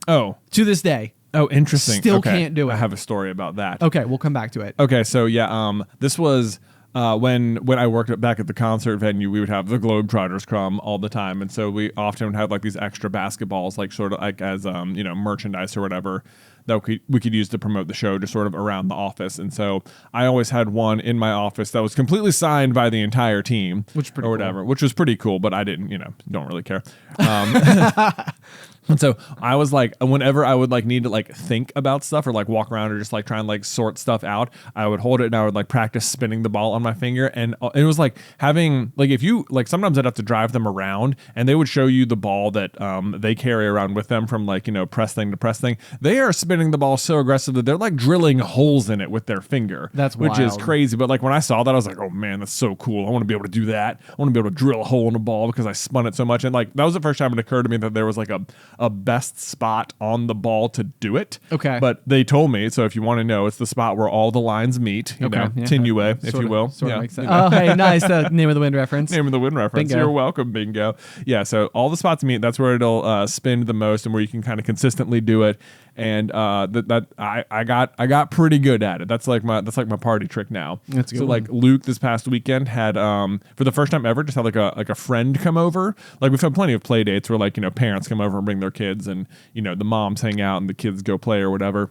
Oh, To this day. oh, interesting. Still Okay. can't do it. I have a story about that. Okay, we'll come back to it. Okay, so yeah, this was when I worked back at the concert venue. We would have the Globetrotters come all the time, and so we often had like these extra basketballs, like sort of like as merchandise or whatever that we could use to promote the show, just sort of around the office. And so I always had one in my office that was completely signed by the entire team, Which was pretty cool. But I didn't, don't really care. And so I was like, whenever I would like need to like think about stuff or like walk around or just like try and like sort stuff out, I would hold it and I would like practice spinning the ball on my finger. And it was like having like, if you like, sometimes I'd have to drive them around and they would show you the ball that they carry around with them from like, press thing to press thing. They are spinning the ball so aggressively. They're like drilling holes in it with their finger. Which is crazy. But like when I saw that, I was like, oh man, that's so cool. I want to be able to do that. I want to be able to drill a hole in a ball because I spun it so much. And like, that was the first time it occurred to me that there was like a best spot on the ball to do it. Okay. But they told me, so if you want to know, it's the spot where all the lines meet, Tinue, if you will. Sort of makes sense. Oh, hey, nice. Name of the Wind reference. Name of the Wind reference. Bingo. You're welcome, bingo. Yeah, so all the spots meet, that's where it'll spin the most and where you can kind of consistently do it. And I got pretty good at it. That's like my party trick now. That's a good so one. like Luke this past weekend had for the first time ever just had like a friend come over. Like we've had plenty of play dates where like parents come over and bring their kids and the moms hang out and the kids go play or whatever.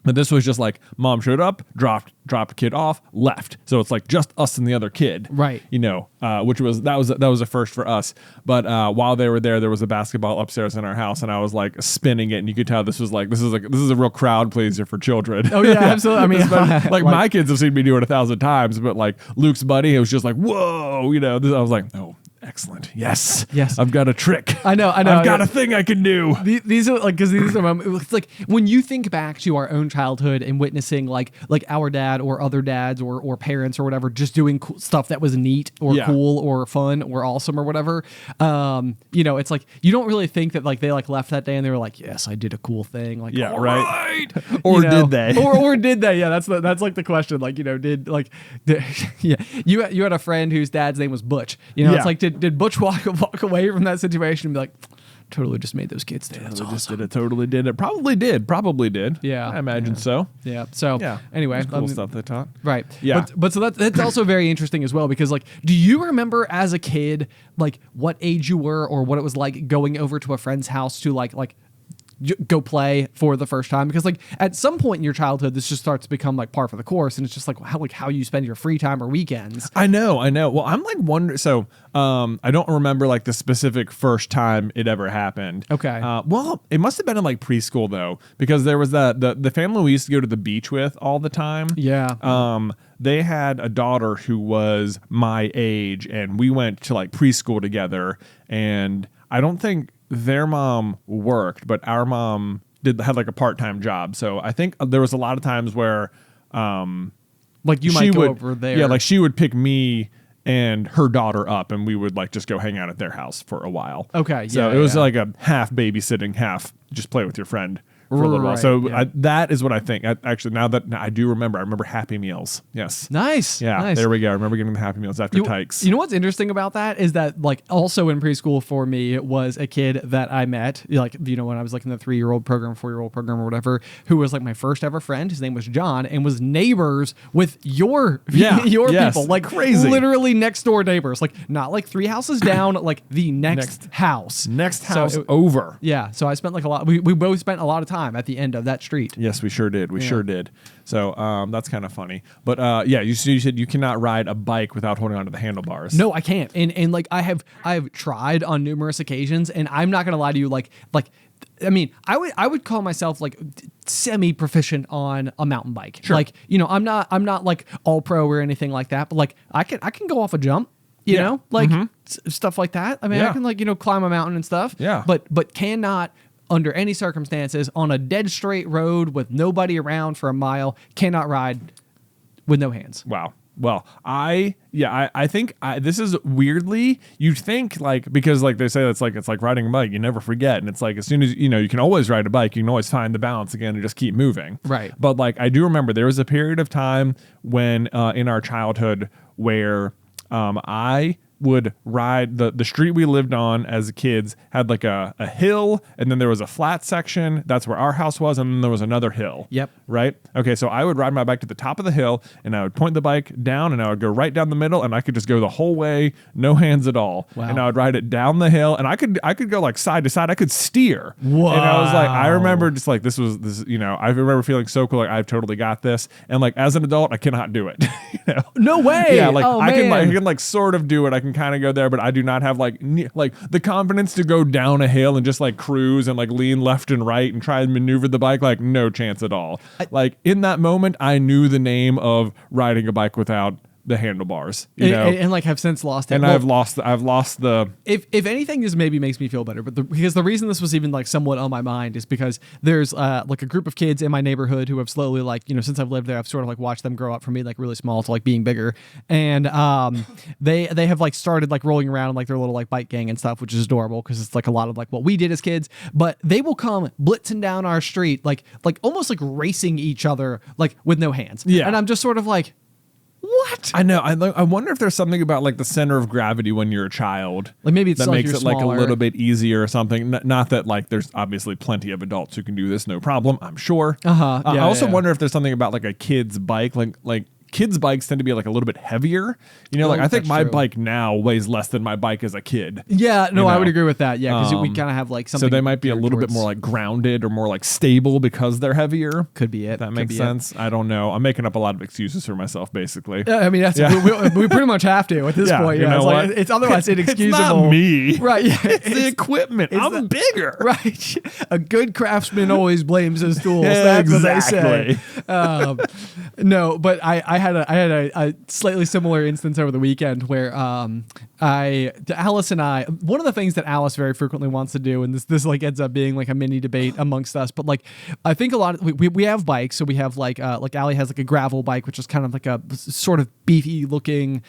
But this was just like mom showed up, dropped a kid off, left. So it's like just us and the other kid, right? Which was a first for us. But while they were there was a basketball upstairs in our house, and I was like spinning it, and you could tell this is a real crowd pleaser for children. Oh yeah, absolutely. I mean, like my kids have seen me do it 1,000 times, but like Luke's buddy, it was just like whoa, I was like, oh. Excellent. Yes. I've got a trick. I know. I've got a thing I can do. These are like, because these are moments. It's like when you think back to our own childhood and witnessing like our dad or other dads or parents or whatever just doing cool stuff that was neat or cool or fun or awesome or whatever. It's like you don't really think that like they like left that day and they were like, yes, I did a cool thing. Like, yeah, right. Or did they? Or did they? Yeah, that's like the question. Like, did you had a friend whose dad's name was Butch. It's like did Butch walk away from that situation and be like, totally just made those kids do it. That's awesome. Totally did it. Probably did. Yeah. I imagine so. Yeah. So anyway. Cool stuff they taught. Right. Yeah. But so that's also very interesting as well, because like, do you remember as a kid, like what age you were or what it was like going over to a friend's house to like go play for the first time? Because like at some point in your childhood this just starts to become like par for the course, and it's just like how you spend your free time or weekends. I know. Well, I'm like wondering. So I don't remember like the specific first time it ever happened. Okay. Well, it must have been in like preschool though, because there was the family we used to go to the beach with all the time. Yeah. They had a daughter who was my age, and we went to like preschool together, and I don't think their mom worked, but our mom had like a part-time job. So I think there was a lot of times where like you might go over there. Yeah, like she would pick me and her daughter up, and we would like just go hang out at their house for a while. Okay. So it was like a half babysitting, half just play with your friend for a little while. Right, So yeah. that is what I think. Actually, now I do remember. I remember Happy Meals. Yes. Nice. Yeah, nice. there we go. I remember getting the Happy Meals after Tykes. You know what's interesting about that is that like also in preschool for me was a kid that I met like when I was like in the 3-year-old program, 4-year-old program or whatever, who was like my first ever friend. His name was John and was neighbors with your people, like crazy, literally next door neighbors, like not like 3 houses down, like the next house over. Yeah, so I spent like a lot. We both spent a lot of time at the end of that street. Yes, we sure did. We sure did. So that's kind of funny. But yeah, you said you cannot ride a bike without holding onto the handlebars. No, I can't. And like I have tried on numerous occasions, and I'm not gonna lie to you. Like I mean, I would call myself like semi-proficient on a mountain bike. Sure. Like I'm not like all pro or anything like that. But like I can go off a jump. You know, like stuff like that. I mean, I can like climb a mountain and stuff. Yeah. But cannot, under any circumstances, on a dead straight road with nobody around for a mile, cannot ride with no hands. Wow. Well, I think this is weirdly, you'd think like, because like they say it's like riding a bike, you never forget. And it's like, as soon as, you can always ride a bike, you can always find the balance again and just keep moving. Right. But like, I do remember there was a period of time when in our childhood where I would ride the street we lived on as kids had like a hill, and then there was a flat section. That's where our house was, and then there was another hill. Yep. Right? Okay, so I would ride my bike to the top of the hill, and I would point the bike down, and I would go right down the middle, and I could just go the whole way, no hands at all. Wow. And I would ride it down the hill, and I could go like side to side. I could steer. Wow. And I was like, I remember just like this, I remember feeling so cool, like I've totally got this. And like as an adult, I cannot do it. No way. Yeah, like oh, I man. can like sort of do it. I can kind of go there, but I do not have like the confidence to go down a hill and just like cruise and like lean left and right and try and maneuver the bike. Like no chance at all. Like in that moment, I knew the name of riding a bike without the handlebars, and like have since lost it. And well, I've lost the. If anything, this maybe makes me feel better, but because the reason this was even like somewhat on my mind is because there's like a group of kids in my neighborhood who have slowly like since I've lived there, I've sort of like watched them grow up from being like really small to like being bigger, and they have like started like rolling around in like their little like bike gang and stuff, which is adorable because it's like a lot of like what we did as kids. But they will come blitzing down our street like almost like racing each other like with no hands. Yeah, and I'm just sort of like, what? I know. I wonder if there's something about like the center of gravity when you're a child, like maybe it's that like makes it smaller. like a little bit easier or something. Not that like there's obviously plenty of adults who can do this, no problem. I'm sure. Yeah, I also yeah. wonder if there's something about like a kid's bike, like kids' bikes tend to be like a little bit heavier. Like I think that's my true. bike now weighs less than my bike as a kid. Yeah, no, I would know? agree with that. Yeah, because we kind of have like something. So they might be a geared little bit towards- more like grounded or more like stable because they're heavier. Could be it. That Could makes be sense. I don't know. I'm making up a lot of excuses for myself, basically. Yeah, I mean, that's Yeah. we pretty much have to at this Yeah, point. you Yeah, know it's, like, what? it's otherwise inexcusable. It's not me. Right? Yeah, It's the equipment. I'm bigger. Right. A good craftsman always blames his tools. That's what they say. No, but I had a slightly similar instance over the weekend where Alice and I, one of the things that Alice very frequently wants to do, and this like ends up being like a mini debate amongst us, but like I think a lot of we have bikes, so we have like Allie has like a gravel bike, which is kind of like a sort of beefy looking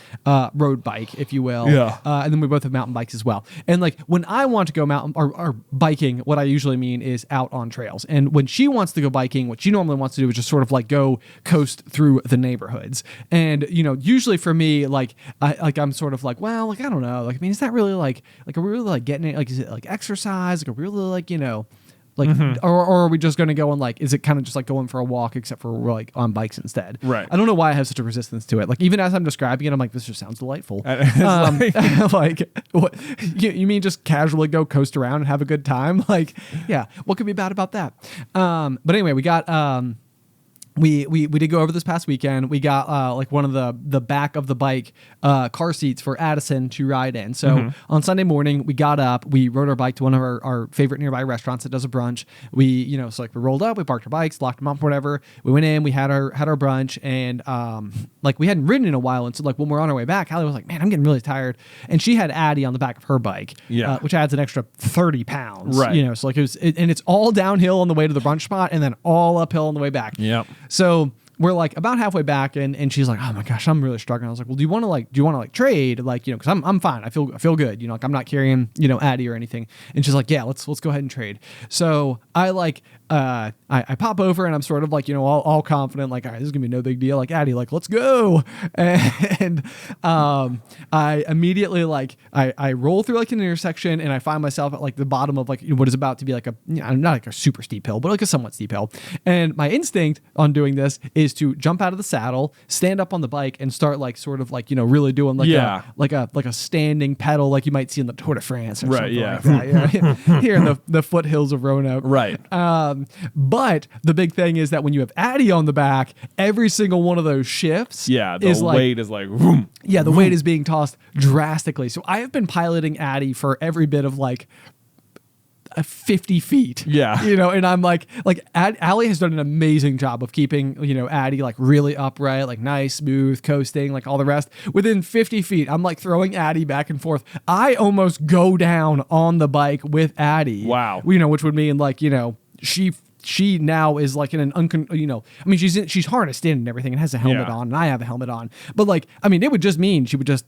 road bike, if you will. Yeah. And then we both have mountain bikes as well. And like when I want to go mountain or biking, what I usually mean is out on trails. And when she wants to go biking, what she normally wants to do is just sort of like go coast through the neighborhoods. And usually for me, like I'm sort of like, well, like I don't know, like I mean, is that really like are we really like getting it? Like is it like exercise? Like are we really like like or are we just going to go and like is it kind of just like going for a walk except for we're like on bikes instead? Right. I don't know why I have such a resistance to it. Like even as I'm describing it, I'm like, this just sounds delightful. Like what you mean just casually go coast around and have a good time? Like yeah, what could be bad about that? But anyway, we got we did go over this past weekend. We got like one of the back of the bike car seats for Addison to ride in. So on Sunday morning, we got up, we rode our bike to one of our favorite nearby restaurants that does a brunch. We so like we rolled up, we parked our bikes, locked them up, whatever. We went in, we had our brunch, and like we hadn't ridden in a while, and so like when we're on our way back, Allie was like, "Man, I'm getting really tired," and she had Addie on the back of her bike, which adds an extra 30 pounds, right? So like and it's all downhill on the way to the brunch spot, and then all uphill on the way back. Yep. So we're like about halfway back, and she's like, oh my gosh, I'm really struggling. I was like, well, do you want to trade? Like, you know, because I'm fine. I feel good. You know, like I'm not carrying, you know, Addie or anything. And she's like, yeah, let's go ahead and trade. So I like I pop over and I'm sort of like, you know, all confident, like, all right, this is gonna be no big deal. Like, Addie, like, let's go. And I immediately like I roll through like an intersection and I find myself at like the bottom of like, you know, what is about to be like a, you know, not like a super steep hill, but like a somewhat steep hill. And my instinct on doing this is to jump out of the saddle, stand up on the bike, and start like sort of like, you know, really doing like a standing pedal like you might see in the Tour de France or something like that. Yeah. Here in the foothills of Roanoke. Right. But the big thing is that when you have Addie on the back, every single one of those shifts, the weight is like, vroom, yeah, the weight is being tossed drastically. So I have been piloting Addie for every bit of like 50 feet. Yeah. You know, and I'm like Allie has done an amazing job of keeping, you know, Addie like really upright, like nice, smooth, coasting, like all the rest. Within 50 feet, I'm like throwing Addie back and forth. I almost go down on the bike with Addie. Wow. You know, which would mean like, you know, she now is like in an you know, I mean, she's harnessed in and everything and has a helmet on, and I have a helmet on. But like, I mean, it would just mean she would just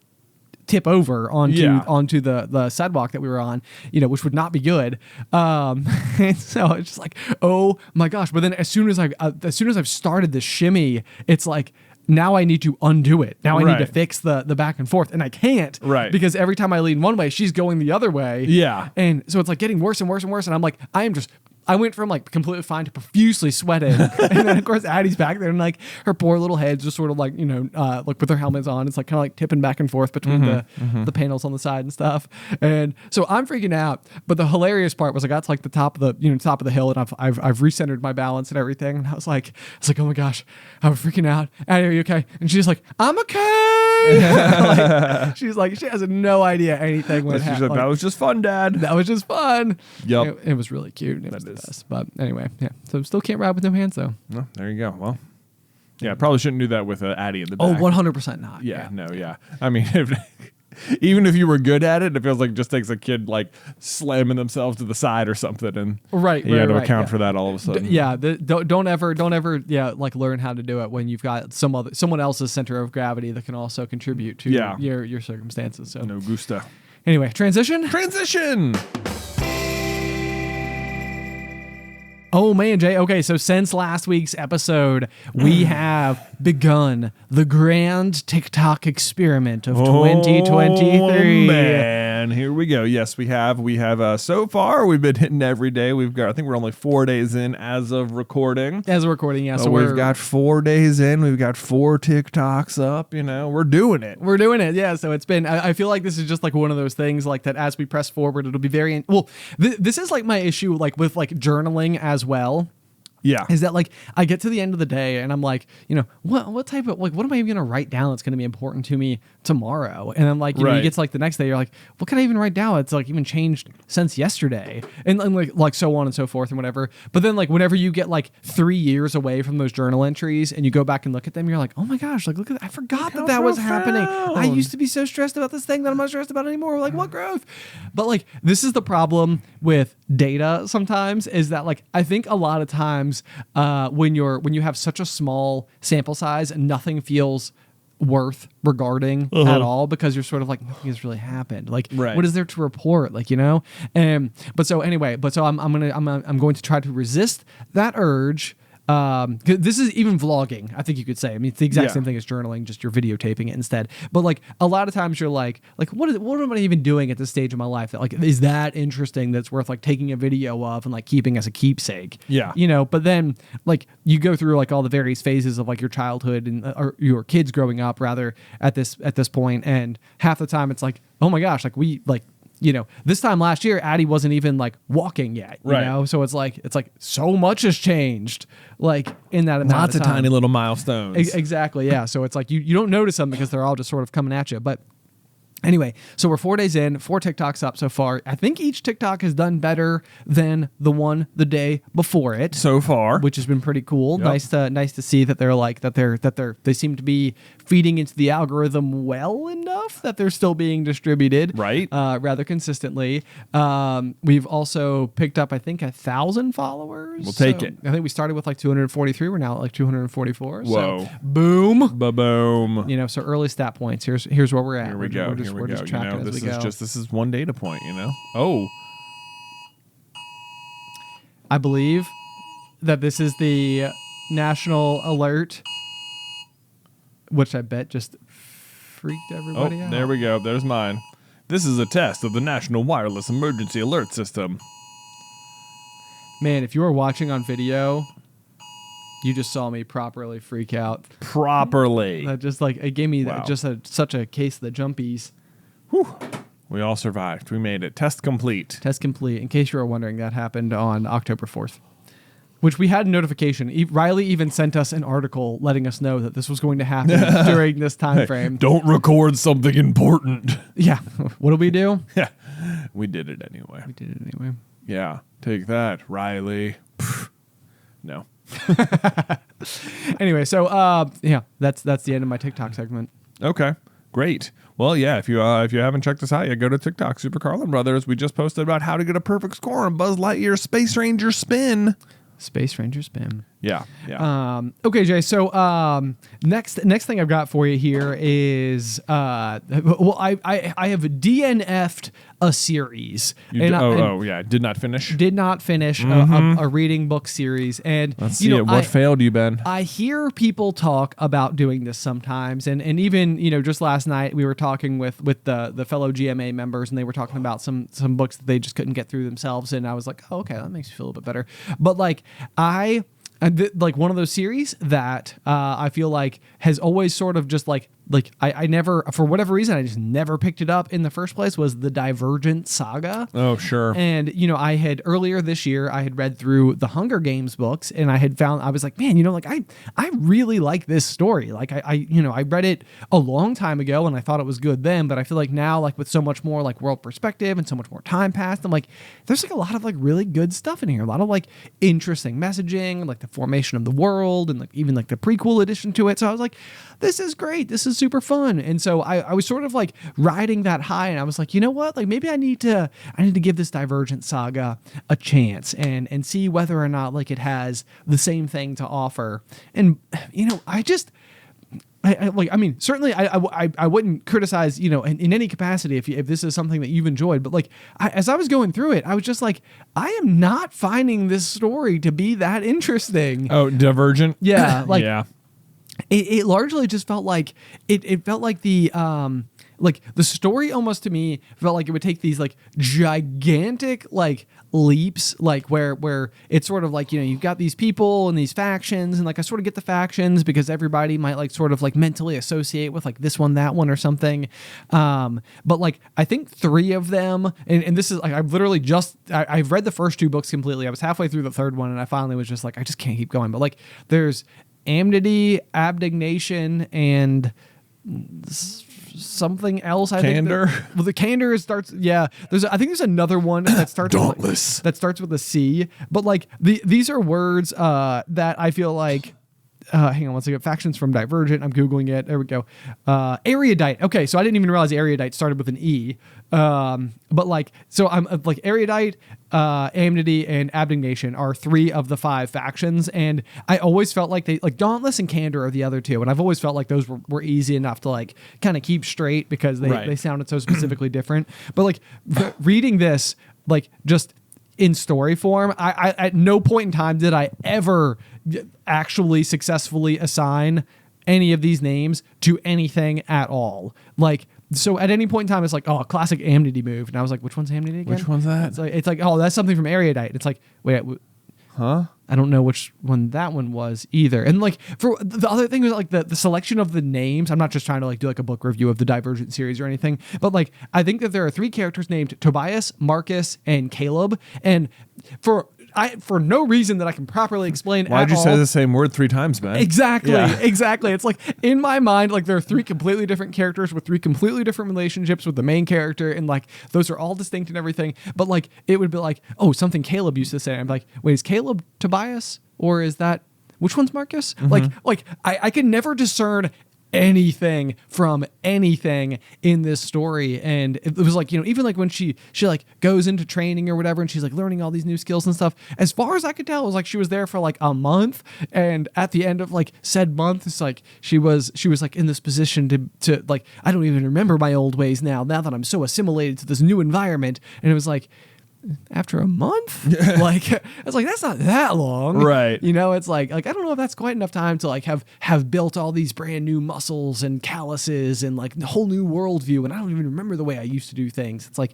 tip over onto the sidewalk that we were on, you know, which would not be good. And so it's just like, oh my gosh. But then as soon as I've started this shimmy, it's like, now I need to undo it. Now I need to fix the back and forth, and I can't, because every time I lean one way, she's going the other way. Yeah. And so it's like getting worse and worse and worse. And I'm like, I went from like completely fine to profusely sweating. And then of course Addie's back there and like her poor little head's just sort of like, you know, like with her helmets on, it's like kind of like tipping back and forth between the panels on the side and stuff. And so I'm freaking out. But the hilarious part was I got to like the top of the hill, and I've recentered my balance and everything. And I was like, oh my gosh, I'm freaking out. Addie, are you okay? And she's like, I'm okay. Like, she's like, she has no idea anything would happen. Like, that was just fun, Dad. That was just fun. Yep. It was really cute. It was the best. But anyway, yeah. So still can't ride with no hands though. No, there you go. Well, yeah, probably shouldn't do that with Addie in the back. Oh, 100% not. Yeah. I mean, even if you were good at it, it feels like it just takes a kid like slamming themselves to the side or something, and you had to account for that all of a sudden. Don't ever like learn how to do it when you've got someone else's center of gravity that can also contribute to your circumstances. So no gusta. Anyway, transition. Oh man, Jay. Okay, so since last week's episode, we have begun the grand TikTok experiment of 2023. Oh man, here we go. Yes, we have. So far, we've been hitting every day. I think we're only 4 days in as of recording. Yeah. So we've got 4 days in. We've got 4 TikToks up. You know, we're doing it. Yeah. So it's been. I feel like this is just like one of those things like that. As we press forward, it'll be very well. This is like my issue, like with like journaling as well. Yeah. Is that like I get to the end of the day and I'm like, you know, what type of like what am I even gonna write down that's gonna be important to me tomorrow? And I'm like, you know, you get to like the next day, you're like, what can I even write down? It's like even changed since yesterday. And like so on and so forth and whatever. But then like whenever you get like 3 years away from those journal entries and you go back and look at them, you're like, oh my gosh, like look at that. I forgot that was happening. I used to be so stressed about this thing that I'm not stressed about anymore. Like what growth? But like this is the problem with data sometimes, is that like I think a lot of times when you have such a small sample size, nothing feels worth regarding at all, because you're sort of like, nothing has really happened. Like what is there to report? Like, you know? But so I'm going to try to resist that urge. This is even vlogging, I think you could say. I mean, it's the exact same thing as journaling, just you're videotaping it instead. But like a lot of times you're like what am I even doing at this stage of my life that like is that interesting that's worth like taking a video of and like keeping as a keepsake? Yeah. You know, but then like you go through like all the various phases of like your childhood and or your kids growing up rather at this point, and half the time it's like, oh my gosh, like we like, you know, this time last year, Addie wasn't even like walking yet, you know? So it's like so much has changed, like in that amount Lots of tiny little milestones. Exactly. Yeah. So it's like, you don't notice them because they're all just sort of coming at you. But Anyway, so we're 4 days in, 4 TikToks up so far. I think each TikTok has done better than the one the day before it So far. which has been pretty cool. Yep. Nice to see that they seem to be feeding into the algorithm well enough that they're still being distributed Right. rather consistently. We've also picked up, I think, 1,000 followers. We'll take it. I think we started with like 243. We're now at like 244. Whoa. So boom. Ba-boom. You know, so early stat points. Here's where we're at. Here we go. We're just tracking as this we is go. this is one data point, you know? Oh. I believe that this is the national alert, which I bet just freaked everybody out. There we go. There's mine. This is a test of the National Wireless Emergency Alert System. Man, if you were watching on video, you just saw me properly freak out. Properly. That just like it gave me Wow. such a case of the jumpies. Whew. We all survived. We made it. Test complete. Test complete. In case you were wondering, that happened on October 4th, which we had a notification. Riley even sent us an article letting us know that this was going to happen during this time frame. Don't record something important. Yeah. What do we do? Yeah. We did it anyway. We did it anyway. Yeah. Take that, Riley. Pfft. No. Anyway, so yeah, that's the end of my TikTok segment. Okay. Great. Well, yeah, if you haven't checked us out yet, go to TikTok, Super Carlin Brothers. We just posted about how to get a perfect score on Buzz Lightyear's Space Ranger spin. Space Ranger spin. Yeah, yeah. Okay, Jay. So next thing I've got for you here is well, I have DNF'd a series. Yeah, did not finish. Did not finish a reading book series, and Let's see it. What failed you, Ben? I hear people talk about doing this sometimes, and even just last night we were talking with the fellow GMA members, and they were talking about some books that they just couldn't get through themselves, and I was like, oh, okay, that makes me feel a little bit better. But like like one of those series that I feel like has always sort of just like I never, for whatever reason, I just never picked it up in the first place, was the Divergent Saga. Oh, sure. And, I had earlier this year, I had read through the Hunger Games books, and I was like, man, like I really like this story. Like I read it a long time ago and I thought it was good then, but I feel like now, like with so much more like world perspective and so much more time passed, I'm like, there's like a lot of like really good stuff in here. A lot of like interesting messaging, like the formation of the world and like even like the prequel edition to it. So I was like, this is great. This is super fun. And so I was sort of like riding that high, and I was like, you know what? Like maybe I need to give this Divergent Saga a chance and see whether or not like it has the same thing to offer. And certainly I wouldn't criticize, in any capacity if this is something that you've enjoyed, but like as I was going through it, I was just like, I am not finding this story to be that interesting. Oh, Divergent? Yeah. Like, yeah. It largely just felt like it felt like the story almost to me felt like it would take these like gigantic like leaps, like where it's sort of like, you've got these people and these factions, and like I sort of get the factions because everybody might like sort of like mentally associate with like this one, that one, or something. But like I think 3 of them, and this is like I've literally I've read the first 2 books completely. I was halfway through the 3rd one and I finally was just like, I just can't keep going. But like there's Amity, Abnegation, and something else. Candor. Well, the Candor starts. Yeah, I think there's another one that starts. Dauntless. That starts with a C. But like these are words that I feel like. Hang on one second. Factions from Divergent. I'm Googling it. There we go. Erudite. Okay, so I didn't even realize Erudite started with an E. But like, so I'm like Erudite, Amity, and Abnegation are 3 of the 5 factions, and I always felt like Dauntless and Candor are the other 2, and I've always felt like those were easy enough to like kind of keep straight because they sounded so specifically different. But like reading this, like just in story form, I at no point in time did I ever actually successfully assign any of these names to anything at all. Like, so at any point in time, it's like, oh, a classic Amity move. And I was like, which one's Amity again? Which one's that? It's like, oh, that's something from Erudite. It's like, wait, huh? I don't know which one that one was either. And like for the other thing was like the selection of the names. I'm not just trying to like do like a book review of the Divergent series or anything, but like I think that there are 3 characters named Tobias, Marcus, and Caleb. And for for no reason that I can properly explain. Why'd you say the same word 3 times, man? Exactly, Yeah. exactly. It's like in my mind, like there are 3 completely different characters with 3 completely different relationships with the main character, and like those are all distinct and everything. But like it would be like, oh, something Caleb used to say. I'm like, wait, is Caleb Tobias or is that which one's Marcus? Like I can never discern anything from anything in this story. And it was like, even like when she like goes into training or whatever, and she's like learning all these new skills and stuff, as far as I could tell, it was like she was there for like a month, and at the end of like said month, it's like she was like in this position to like, I don't even remember my old ways now that I'm so assimilated to this new environment. And it was like, after a month, like I was like, that's not that long, right? It's like I don't know if that's quite enough time to like have built all these brand new muscles and calluses and like the whole new worldview, and I don't even remember the way I used to do things. It's like,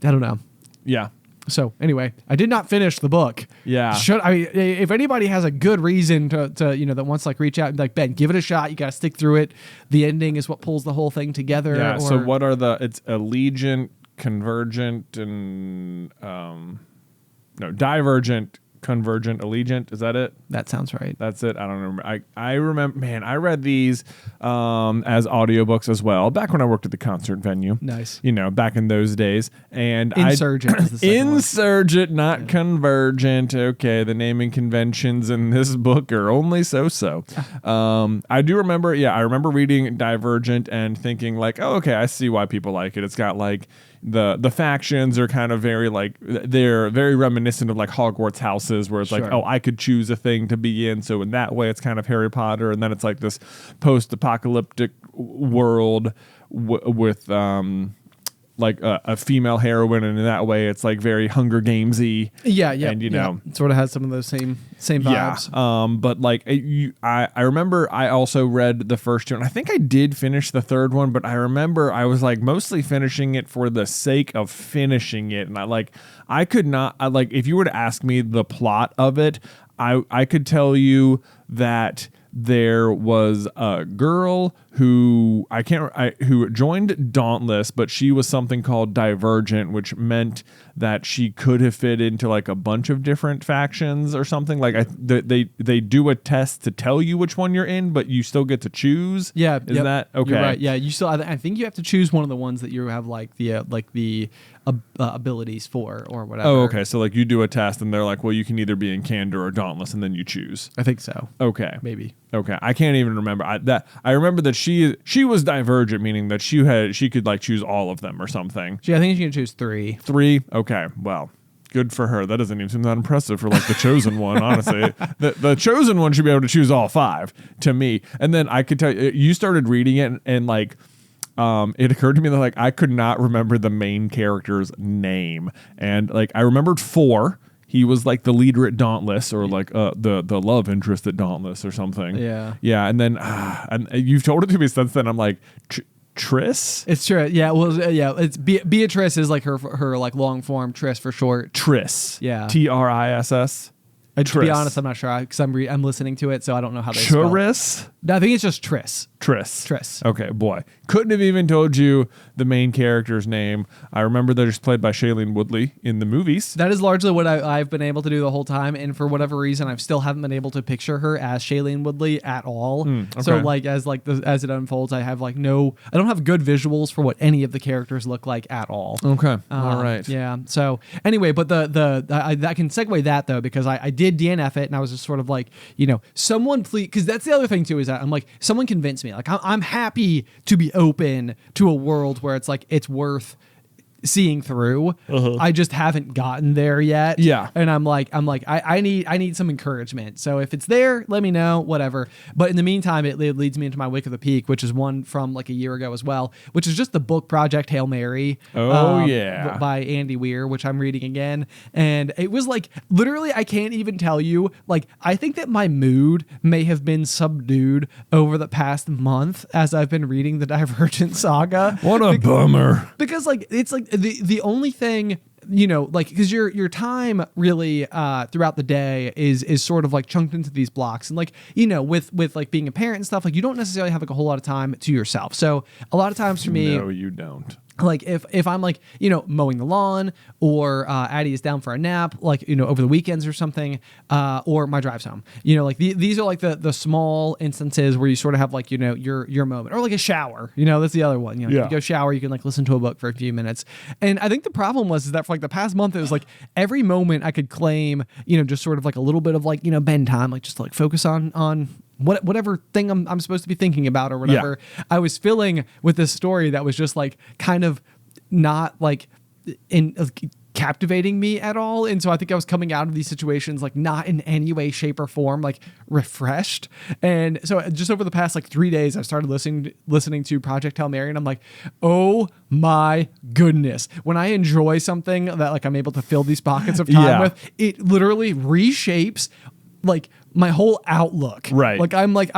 I don't know. Yeah. So anyway, I did not finish the book. Yeah. If anybody has a good reason to that wants to like reach out and be like, Ben, give it a shot. You got to stick through it. The ending is what pulls the whole thing together. Yeah. So what are it's Allegiant, Convergent, and Divergent, Convergent, Allegiant. Is that it? That sounds right. That's it. I don't remember. I remember, man, I read these as audiobooks as well back when I worked at the concert venue. Nice. Back in those days. And Insurgent is the second one. Insurgent, not Convergent. Okay, the naming conventions in this book are only so. I do remember, I remember reading Divergent and thinking like, oh, okay, I see why people like it. It's got like the factions are kind of very like, they're very reminiscent of like Hogwarts houses, where it's like, oh, I could choose a thing to be in. So in that way, it's kind of Harry Potter. And then it's like this post-apocalyptic world with like a female heroine, and in that way, it's like very Hunger Gamesy. Yeah, and it sort of has some of those same vibes. Yeah. But like I remember I also read the first 2, and I think I did finish the third one, but I remember I was like mostly finishing it for the sake of finishing it, and I could not if you were to ask me the plot of it, I could tell you that there was a girl who who joined Dauntless, but she was something called Divergent, which meant that she could have fit into like a bunch of different factions or something. Like they do a test to tell you which one you're in, but you still get to choose. Yeah, is that okay? You're right. Yeah, you still. I think you have to choose one of the ones that you have like the abilities for or whatever. Oh, okay. So like you do a test, and they're like, well, you can either be in Candor or Dauntless, and then you choose. I think so. Okay, maybe. Okay, I can't even remember. I remember that she was Divergent, meaning that she could like choose all of them or something. I think she can choose 3. 3? Okay, well, good for her. That doesn't even seem that impressive for like the chosen one, honestly. The chosen one should be able to choose all 5 to me. And then I could tell you started reading it, and like it occurred to me that like I could not remember the main character's name, and like I remembered 4. He was like the leader at Dauntless, or like the love interest at Dauntless or something. Yeah. And then and you've told it to me since then. I'm like, Triss? It's true. Yeah. Well, yeah. It's Beatrice is like her like long form. Triss for short. Triss. Yeah. Triss. To be honest, I'm not sure because I'm listening to it, so I don't know how they spell it. Triss? No, I think it's just Triss. Triss. Okay, boy. Couldn't have even told you the main character's name. I remember they're just played by Shailene Woodley in the movies. That is largely what I've been able to do the whole time, and for whatever reason, I still haven't been able to picture her as Shailene Woodley at all. Okay. So like as it unfolds, I have like I don't have good visuals for what any of the characters look like at all. Okay, all right. Yeah. So anyway, but I can segue that though, because I did DNF it, and I was just sort of like, someone please, because that's the other thing too, is that I'm like, someone convince me. Like I'm happy to be open to a world where it's like it's worth seeing through. I just haven't gotten there yet. Yeah. And I'm like, I need some encouragement. So if it's there, let me know, whatever. But in the meantime, it leads me into my Wick of the Peak, which is one from like a year ago as well, which is just the book Project Hail Mary. By Andy Weir, which I'm reading again. And it was like, literally, I can't even tell you, like, I think that my mood may have been subdued over the past month as I've been reading the Divergent saga. What a bummer. Because like, it's like, the only thing, like, because your time really throughout the day is sort of like chunked into these blocks, and like with like being a parent and stuff, like you don't necessarily have like a whole lot of time to yourself. So a lot of times for me, no, you don't. like if I'm like, mowing the lawn, or Addie is down for a nap, like, over the weekends or something, or my drives home, like these are like the small instances where you sort of have like, your moment, or like a shower, that's the other one, you go shower, you can like listen to a book for a few minutes. And I think the problem is that for like the past month, it was like every moment I could claim, just sort of like a little bit of like, bend time, like just to like focus on whatever thing I'm supposed to be thinking about or whatever. I was filling with this story that was just like kind of not like captivating me at all. And so I think I was coming out of these situations like not in any way, shape, or form like refreshed. And so just over the past like 3 days, I started listening to Project Hail Mary, and I'm like, oh my goodness. When I enjoy something that like I'm able to fill these pockets of time with, it literally reshapes like my whole outlook. Right. Like I'm like,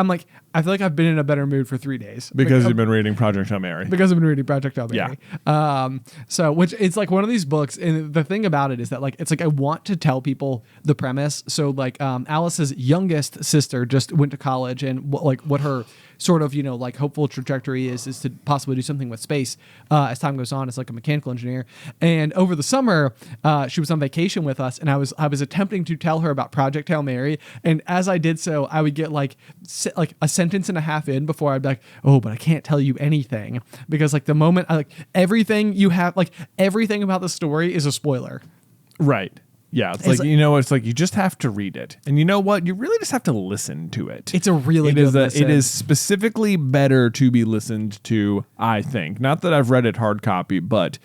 I feel like I've been in a better mood for 3 days. Because you've been reading Project Hail Mary. Because I've been reading Project Hail Mary. Yeah. So, which it's like one of these books, and the thing about it is that like, it's like I want to tell people the premise. So like Alice's youngest sister just went to college, and what her sort of, like hopeful trajectory is to possibly do something with space as time goes on as like a mechanical engineer. And over the summer, she was on vacation with us, and I was attempting to tell her about Project Hail Mary. And as I did so, I would get like a sentence and a half in before I'd be like, oh, but I can't tell you anything, because like the moment I like everything you have, like everything about the story is a spoiler. Right. Yeah, it's like, it's like you just have to read it. And you know what? You really just have to listen to it. It's a really good listen. It is specifically better to be listened to, I think. Not that I've read it hard copy, but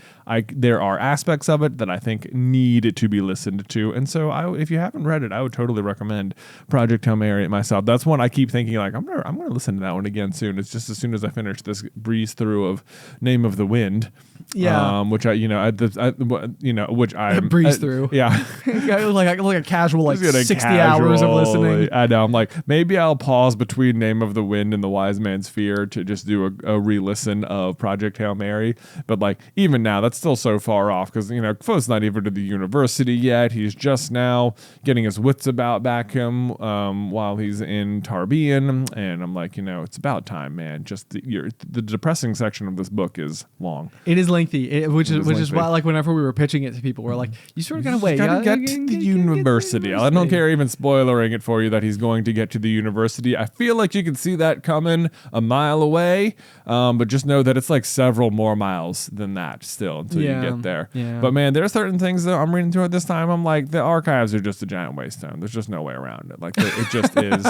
there are aspects of it that I think need to be listened to. And so if you haven't read it, I would totally recommend Project Hail Mary myself. That's one I keep thinking like, I'm going to listen to that one again soon. It's just as soon as I finish this breeze through of Name of the Wind. Yeah. Which which I breeze through. Yeah. like a casual like 60 hours of listening. I know. I'm like, maybe I'll pause between Name of the Wind and The Wise Man's Fear to just do a re-listen of Project Hail Mary. But like even now, that's still so far off because Kvothe's not even to the university yet. He's just now getting his wits about back him while he's in Tarbean, and I'm like, it's about time, man. Just the depressing section of this book is long. It is lengthy, which is why like whenever we were pitching it to people, we're like, you sort of gotta wait. Get to the university. I don't care even spoilering it for you that he's going to get to the university. I feel like you can see that coming a mile away, but just know that it's like several more miles than that still until you get there. Yeah. But man, there are certain things that I'm reading through at this time. I'm like, the archives are just a giant waste time. There's just no way around it. Like it just is.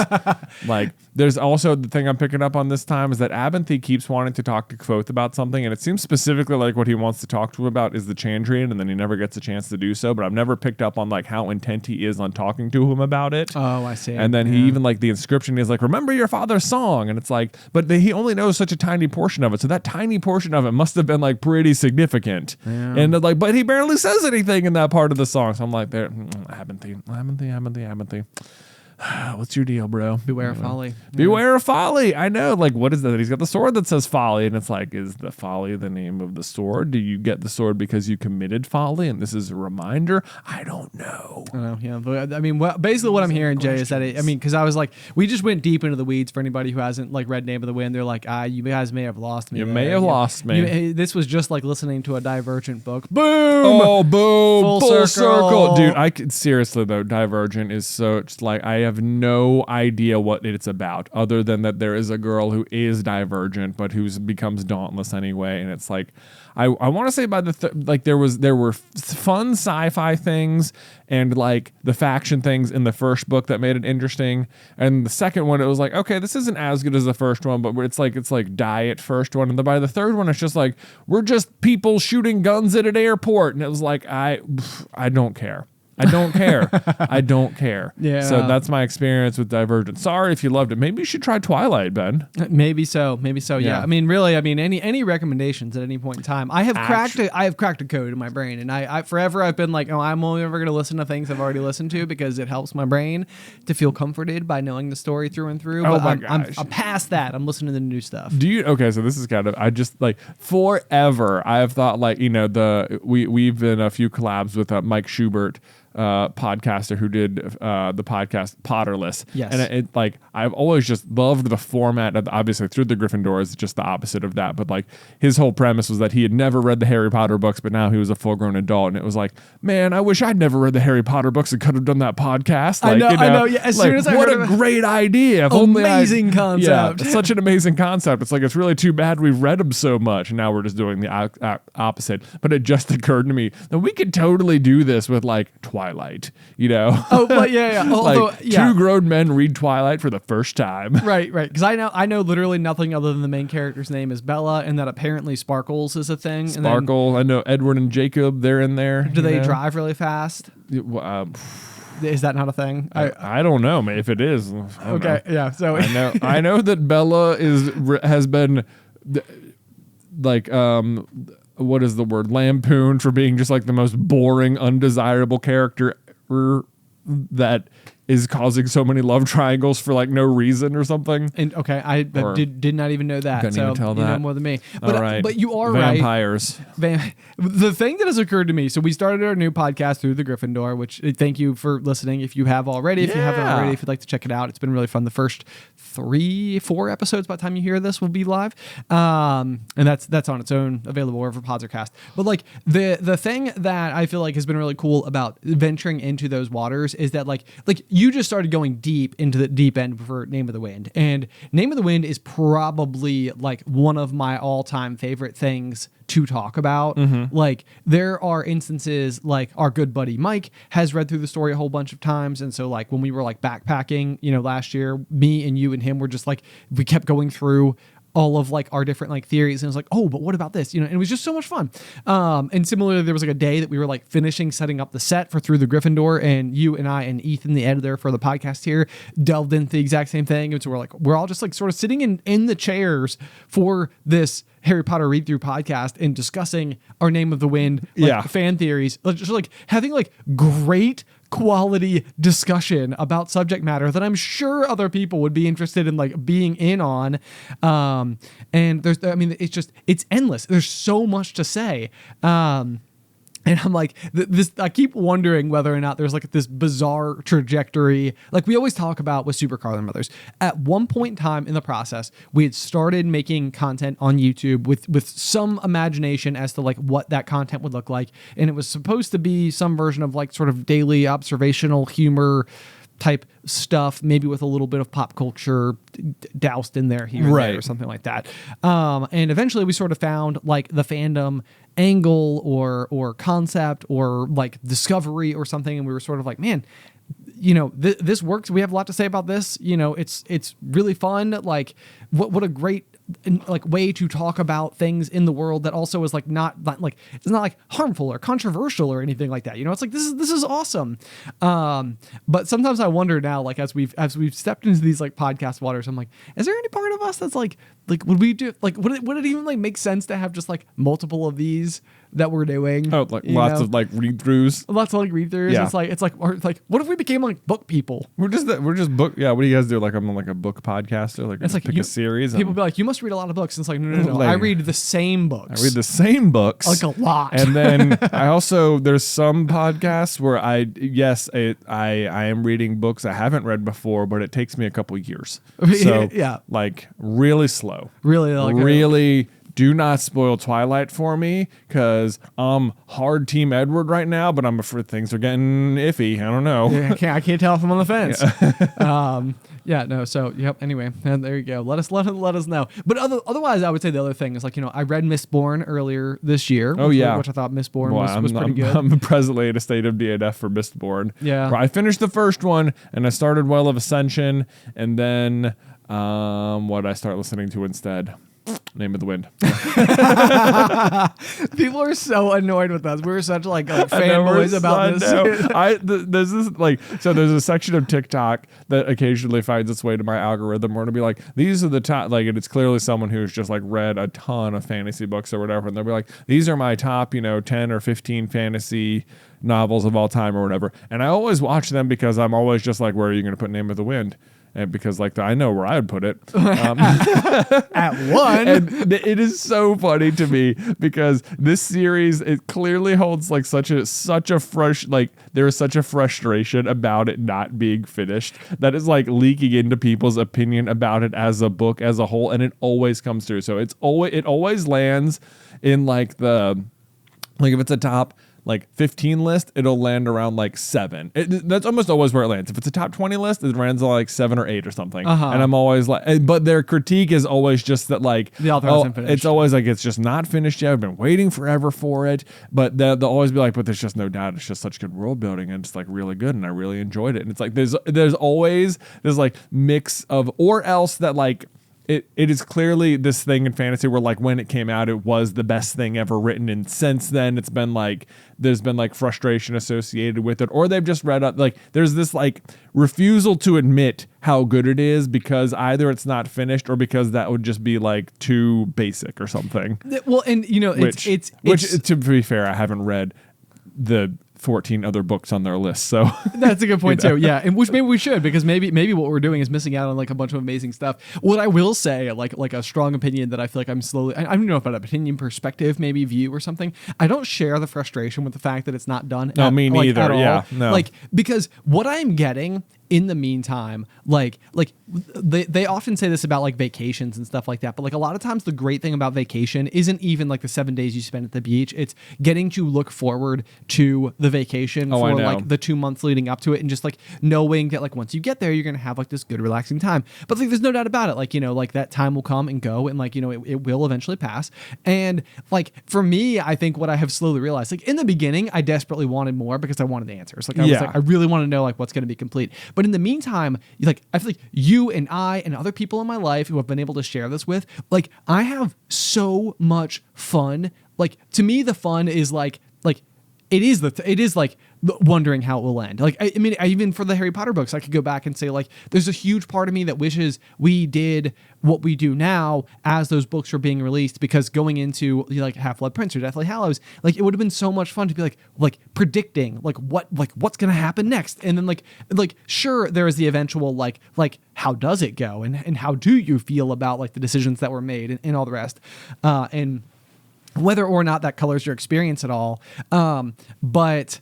Like there's also the thing I'm picking up on this time is that Abinthy keeps wanting to talk to Kvothe about something, and it seems specifically like what he wants to talk to him about is the Chandrian, and then he never gets a chance to do so. But I've never picked up on like how intent he is on talking to him about it. Oh, I see. And then he even like the inscription is like, remember your father's song, and it's like, but he only knows such a tiny portion of it, so that tiny portion of it must have been like pretty significant. Yeah. And like, but he barely says anything in that part of the song, so I'm like, there, Abinthy. What's your deal, bro? Beware of folly. Beware of folly. I know. Like, what is that? He's got the sword that says folly, and it's like, is the folly the name of the sword? Do you get the sword because you committed folly, and this is a reminder? I don't know. I know. Yeah. But, I mean, basically, what I'm hearing, Jay, is that because I was like, we just went deep into the weeds. For anybody who hasn't like read Name of the Wind, they're like, you guys may have lost me. You may have lost me. This was just like listening to a Divergent book. Boom. Oh, boom. Full circle. Dude, I could seriously though. Divergent is so just like I have no idea what it's about other than that there is a girl who is divergent but who becomes dauntless anyway, and it's like I want to say by there were fun sci-fi things and like the faction things in the first book that made it interesting, and the second one it was like, okay, this isn't as good as the first one, but it's like diet first one, and then by the third one it's just like we're just people shooting guns at an airport, and it was like I don't care. I don't care. I don't care. Yeah. So that's my experience with Divergent. Sorry if you loved it. Maybe you should try Twilight, Ben. Maybe so. Yeah. I mean, really. Any recommendations at any point in time? I have cracked a code in my brain, and I forever I've been like, oh, I'm only ever going to listen to things I've already listened to because it helps my brain to feel comforted by knowing the story through and through. Oh but my I'm gosh. past that. I'm listening to the new stuff. Okay, so this is kind of I just like forever I've thought like we've been a few collabs with Mike Schubert. podcaster who did the podcast Potterless. Yes. And it like I've always just loved the format of, obviously through the Gryffindor is just the opposite of that, but like his whole premise was that he had never read the Harry Potter books, but now he was a full-grown adult, and it was like, man, I wish I'd never read the Harry Potter books and could have done that podcast. Like, I know. Yeah, as soon as I what heard a of it, great idea! amazing concept. Yeah, such an amazing concept. It's like it's really too bad we've read them so much, and now we're just doing the opposite. But it just occurred to me that we could totally do this with like Twilight, you know? Oh, but yeah. Although, Like two grown men read Twilight for the first time. Right. Because I know literally nothing other than the main character's name is Bella, and that apparently Sparkles is a thing. Sparkle. I know Edward and Jacob. They're in there. Do they drive really fast? Is that not a thing? I don't know. If it is, okay. Know. Yeah. So I know that Bella has been like what is the word, lampooned for being just like the most boring, undesirable character that is causing so many love triangles for like no reason or something. And okay, I did not even know that. Couldn't so even tell you that. know more than me. But, all right. But you are Vampires. right. The thing that has occurred to me. So we started our new podcast through the Gryffindor, which thank you for listening. If you have already, if you haven't already, if you'd like to check it out, it's been really fun. The first 3-4 episodes by the time you hear this will be live, and that's on its own, available wherever pods are cast. But like the thing that I feel like has been really cool about venturing into those waters is that like you just started going deep into the deep end for Name of the Wind, and Name of the Wind is probably like one of my all-time favorite things to talk about. Like there are instances like our good buddy Mike has read through the story a whole bunch of times, and so like when we were like backpacking, last year, me and you and him were just like, we kept going through all of like our different like theories, and it was like, oh, but what about this? And it was just so much fun. And similarly, there was like a day that we were like finishing setting up the set for Through the Gryffindor, and you and I and Ethan, the editor for the podcast here, delved into the exact same thing. And so we're all just like sort of sitting in the chairs for this Harry Potter read through podcast and discussing our Name of the Wind fan theories, just like having like great quality discussion about subject matter that I'm sure other people would be interested in like being in on. And it's endless. There's so much to say. And I'm like, I keep wondering whether or not there's like this bizarre trajectory. Like we always talk about with Super Carlin Brothers. At one point in time in the process, we had started making content on YouTube with some imagination as to like what that content would look like. And it was supposed to be some version of like sort of daily observational humor type stuff, maybe with a little bit of pop culture doused in there here and there or something like that. And eventually we sort of found like the fandom angle or concept or like discovery or something, and we were sort of like, man, this works. We have a lot to say about this. It's really fun. Like what a great like way to talk about things in the world that also is like not like it's not like harmful or controversial or anything like that. It's like this is awesome. But sometimes I wonder now, like as we've stepped into these like podcast waters, I'm like, is there any part of us that's like would we do like would it even like make sense to have just like multiple of these that we're doing? Oh, like lots of like read-throughs. Lots of like read-throughs. Yeah. It's like what if we became like book people? We're just book. Yeah, what do you guys do? Like I'm like a book podcaster. Like it's like pick a series. People be like, you must read a lot of books. And it's like no. Like, I read the same books. I read the same books, like a lot. And then I also there's some podcasts where I am reading books I haven't read before, but it takes me a couple years. So like really slow. Really. Do not spoil Twilight for me, because I'm hard Team Edward right now, but I'm afraid things are getting iffy. I don't know. I can't tell if I'm on the fence. So anyway, and there you go. Let us know. But otherwise, I would say the other thing is like, I read Mistborn earlier this year. Which I thought Mistborn was pretty good. I'm presently in a state of DNF for Mistborn. Yeah. Where I finished the first one and I started Well of Ascension, and then what did I start listening to instead? Name of the Wind. People are so annoyed with us. We're such like fanboys about this. There's this like, so there's a section of TikTok that occasionally finds its way to my algorithm where it'll be like, these are the top, like, and it's clearly someone who's just like read a ton of fantasy books or whatever, and they'll be like, these are my top 10 or 15 fantasy novels of all time or whatever. And I always watch them because I'm always just like, where are you going to put Name of the Wind? and because like I know where I would put it. At 1. And it is so funny to me because this series, it clearly holds like such a there is such a frustration about it not being finished that is like leaking into people's opinion about it as a book as a whole, and it always comes through. So it always lands in like if it's a top like 15 list, it'll land around like 7. That's almost always where it lands. If it's a top 20 list, it lands on like 7 or 8 or something. And I'm always like, but their critique is always just that like, the author hasn't finished. It's always like, it's just not finished yet. I've been waiting forever for it. But they'll always be like, but there's just no doubt. It's just such good world building and it's like really good. And I really enjoyed it. And it's like, there's always this like mix of, or else that like, it is clearly this thing in fantasy where like when it came out, it was the best thing ever written. And since then it's been like, there's been like frustration associated with it, or they've just read up, like there's this like refusal to admit how good it is because either it's not finished or because that would just be like too basic or something. Well, and you know, which to be fair, I haven't read the 14 other books on their list, so that's a good point too. Yeah, and which maybe we should, because maybe what we're doing is missing out on like a bunch of amazing stuff. What I will say, like a strong opinion that I feel like I don't know if an opinion, perspective, maybe view or something. I don't share the frustration with the fact that it's not done. No, me neither. At all. Yeah, no. Like, because what I'm getting in the meantime, like they often say this about like vacations and stuff like that, but like a lot of times the great thing about vacation isn't even like the 7 days you spend at the beach. It's getting to look forward to the vacation for like the 2 months leading up to it, and just like knowing that like once you get there, you're gonna have like this good relaxing time. But like there's no doubt about it, like, you know, like that time will come and go, and like, you know, it will eventually pass. And like for me, I think what I have slowly realized, like in the beginning, I desperately wanted more because I wanted the answers. Like I was like, I really want to know like what's gonna be complete. But in the meantime, like I feel like you and I and other people in my life who have been able to share this with, like I have so much fun. Like to me, the fun is like it is like wondering how it will end. Like, I mean, even for the Harry Potter books, I could go back and say like, there's a huge part of me that wishes we did what we do now as those books were being released, because going into like Half-Blood Prince or Deathly Hallows, like it would have been so much fun to be like predicting what's going to happen next. And then like sure, there is the eventual like how does it go? And how do you feel about like the decisions that were made and all the rest? And whether or not that colors your experience at all. But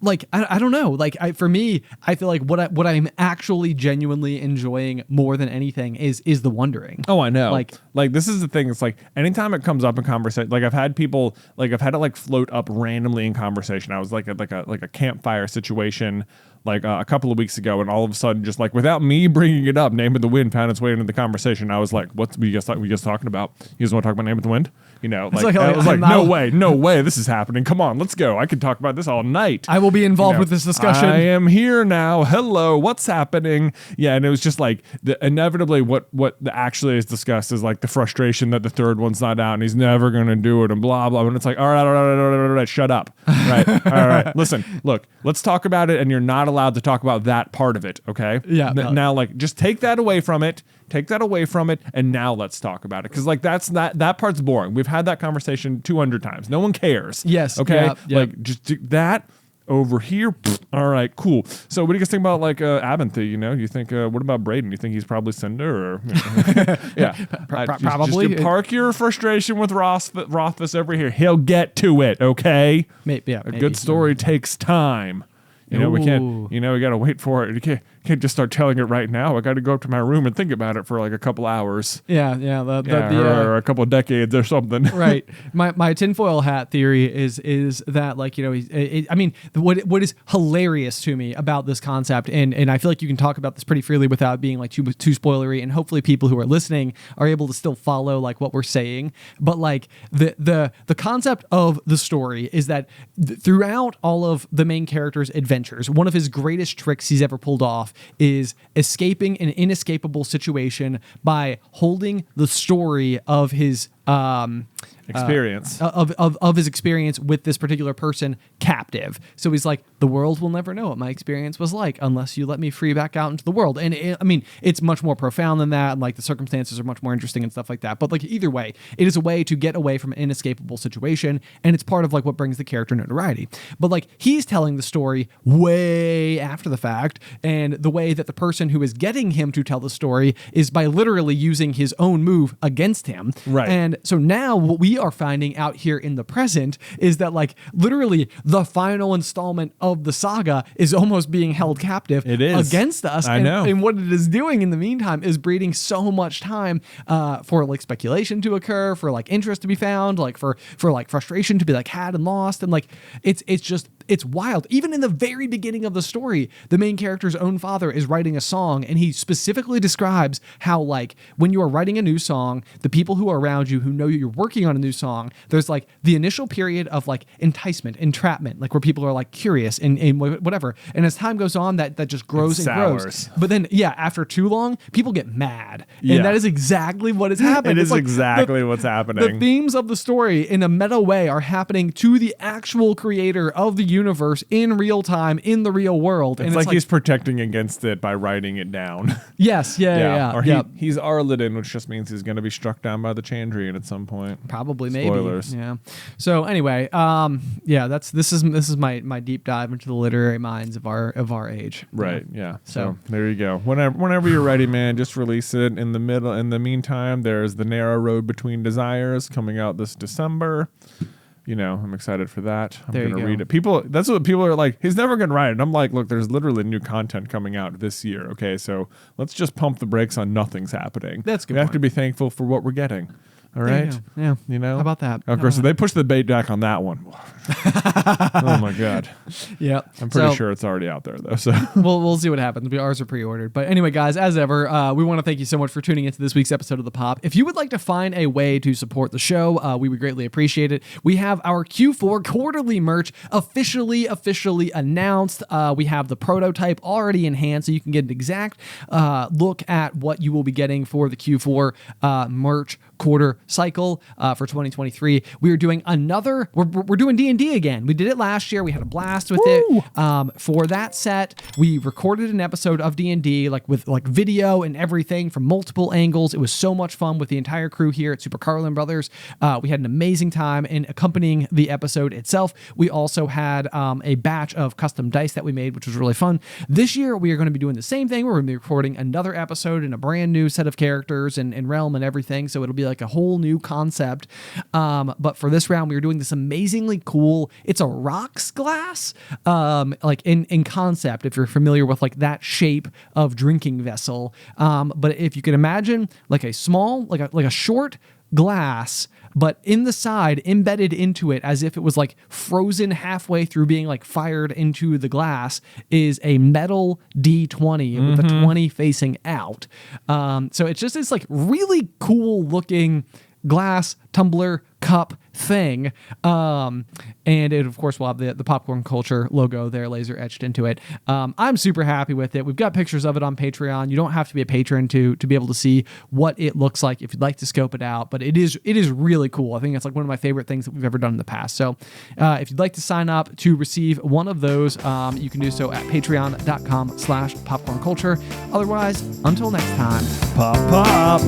like, I don't know. Like for me, I feel like what I'm actually genuinely enjoying more than anything is the wondering. Oh, I know. Like this is the thing. It's like anytime it comes up in conversation, like I've had it like float up randomly in conversation. I was like a campfire situation like a couple of weeks ago, and all of a sudden, just like without me bringing it up, Name of the Wind found its way into the conversation. I was like, "What were you guys talking about? You guys want to talk about Name of the Wind?" You know, like I was like, "No way, this is happening. Come on, let's go. I could talk about this all night. I will be involved with this discussion. I am here now. Hello, what's happening?" Yeah, and it was just like inevitably what actually is discussed is like the frustration that the third one's not out and he's never going to do it and blah blah. And it's like, all right, shut up. Right, all right. Listen, look, let's talk about it, and you're not allowed to talk about that part of it, okay? Yeah. Now, like, just take that away from it. And now let's talk about it. Because, like, that part's boring. We've had that conversation 200 times. No one cares. Yes. Okay? Yep. Like, just do that over here. All right, cool. So what do you guys think about, like, Abinthy, you know? You think, what about Braden? You think he's probably Cinder? Or, yeah. Probably. Just park your frustration with Rothfuss over here. He'll get to it, okay? Maybe. A good story takes time. You know, we can't, we got to wait for it. You can't just start telling it right now. I got to go up to my room and think about it for like a couple hours. Or a couple of decades or something. Right. My tinfoil hat theory is that, like, you know, what is hilarious to me about this concept, and I feel like you can talk about this pretty freely without being like too spoilery, and hopefully people who are listening are able to still follow like what we're saying. But like the concept of the story is that throughout all of the main character's adventures, one of his greatest tricks he's ever pulled off is escaping an inescapable situation by holding the story of his experience of his experience with this particular person captive. So he's like, the world will never know what my experience was like unless you let me free back out into the world. And I mean, it's much more profound than that. And like the circumstances are much more interesting and stuff like that. But like either way, it is a way to get away from an inescapable situation. And it's part of like what brings the character notoriety. But like he's telling the story way after the fact. And the way that the person who is getting him to tell the story is by literally using his own move against him. Right. And so now what we are finding out here in the present is that like literally the final installment of the saga is almost being held captive against us. I know. And what it is doing in the meantime is breeding so much time for like speculation to occur, for like interest to be found, like for like frustration to be like had and lost. And like it's wild. Even in the very beginning of the story, the main character's own father is writing a song, and he specifically describes how like when you are writing a new song, the people who are around you who know you're working on a new song, there's like the initial period of like enticement, entrapment, like where people are like curious and whatever. And as time goes on, that just grows and grows. But then, after too long, people get mad. And that is exactly what is happening. It is like exactly what's happening. The themes of the story in a meta way are happening to the actual creator of the universe in real time, in the real world. It's like he's protecting against it by writing it down. Yes, yeah. Or he's Arliden, which just means he's going to be struck down by the Chandrian at some point. Probably, Spoilers. maybe. Yeah. So anyway, this is my deep dive into the literary minds of our age. Right. Yeah. So there you go. Whenever you're ready, man, just release it. In the meantime, there's The Narrow Road Between Desires coming out this December. I'm excited for that. I'm going to read it. That's what people are like, he's never going to write it. And I'm like, look, there's literally new content coming out this year. Okay, so let's just pump the brakes on nothing's happening. That's good. We have to be thankful for what we're getting. All right? Yeah. How about that? Of course, they pushed the bait back on that one. Oh, my God. Yeah. I'm pretty sure it's already out there, though. So we'll see what happens. Ours are pre-ordered. But anyway, guys, as ever, we want to thank you so much for tuning into this week's episode of The Pop. If you would like to find a way to support the show, we would greatly appreciate it. We have our Q4 quarterly merch officially announced. We have the prototype already in hand, so you can get an exact look at what you will be getting for the Q4 merch quarter cycle for 2023. We are doing we're doing D&D again. We did it last year. We had a blast with it. For that set, we recorded an episode of D&D with video and everything from multiple angles. It was so much fun with the entire crew here at Super Carlin Brothers. We had an amazing time in accompanying the episode itself. We also had a batch of custom dice that we made, which was really fun. This year, we are going to be doing the same thing. We're going to be recording another episode in a brand new set of characters and realm and everything. So it'll be like a whole new concept. But for this round, we were doing this amazingly cool, it's a rocks glass, in concept, if you're familiar with that shape of drinking vessel. But if you can imagine like a small, like a short glass, but in the side, embedded into it as if it was frozen halfway through being fired into the glass, is a metal D20 with a 20 facing out. So it's just this really cool looking glass tumbler cup thing. And it, of course, will have the Popcorn Culture logo there laser etched into it. I'm super happy with it. We've got pictures of it on Patreon. You don't have to be a patron to be able to see what it looks like if you'd like to scope it out, but it is really cool. I think it's one of my favorite things that we've ever done in the past. So if you'd like to sign up to receive one of those, you can do so at patreon.com/popcornculture. Otherwise, until next time, pop.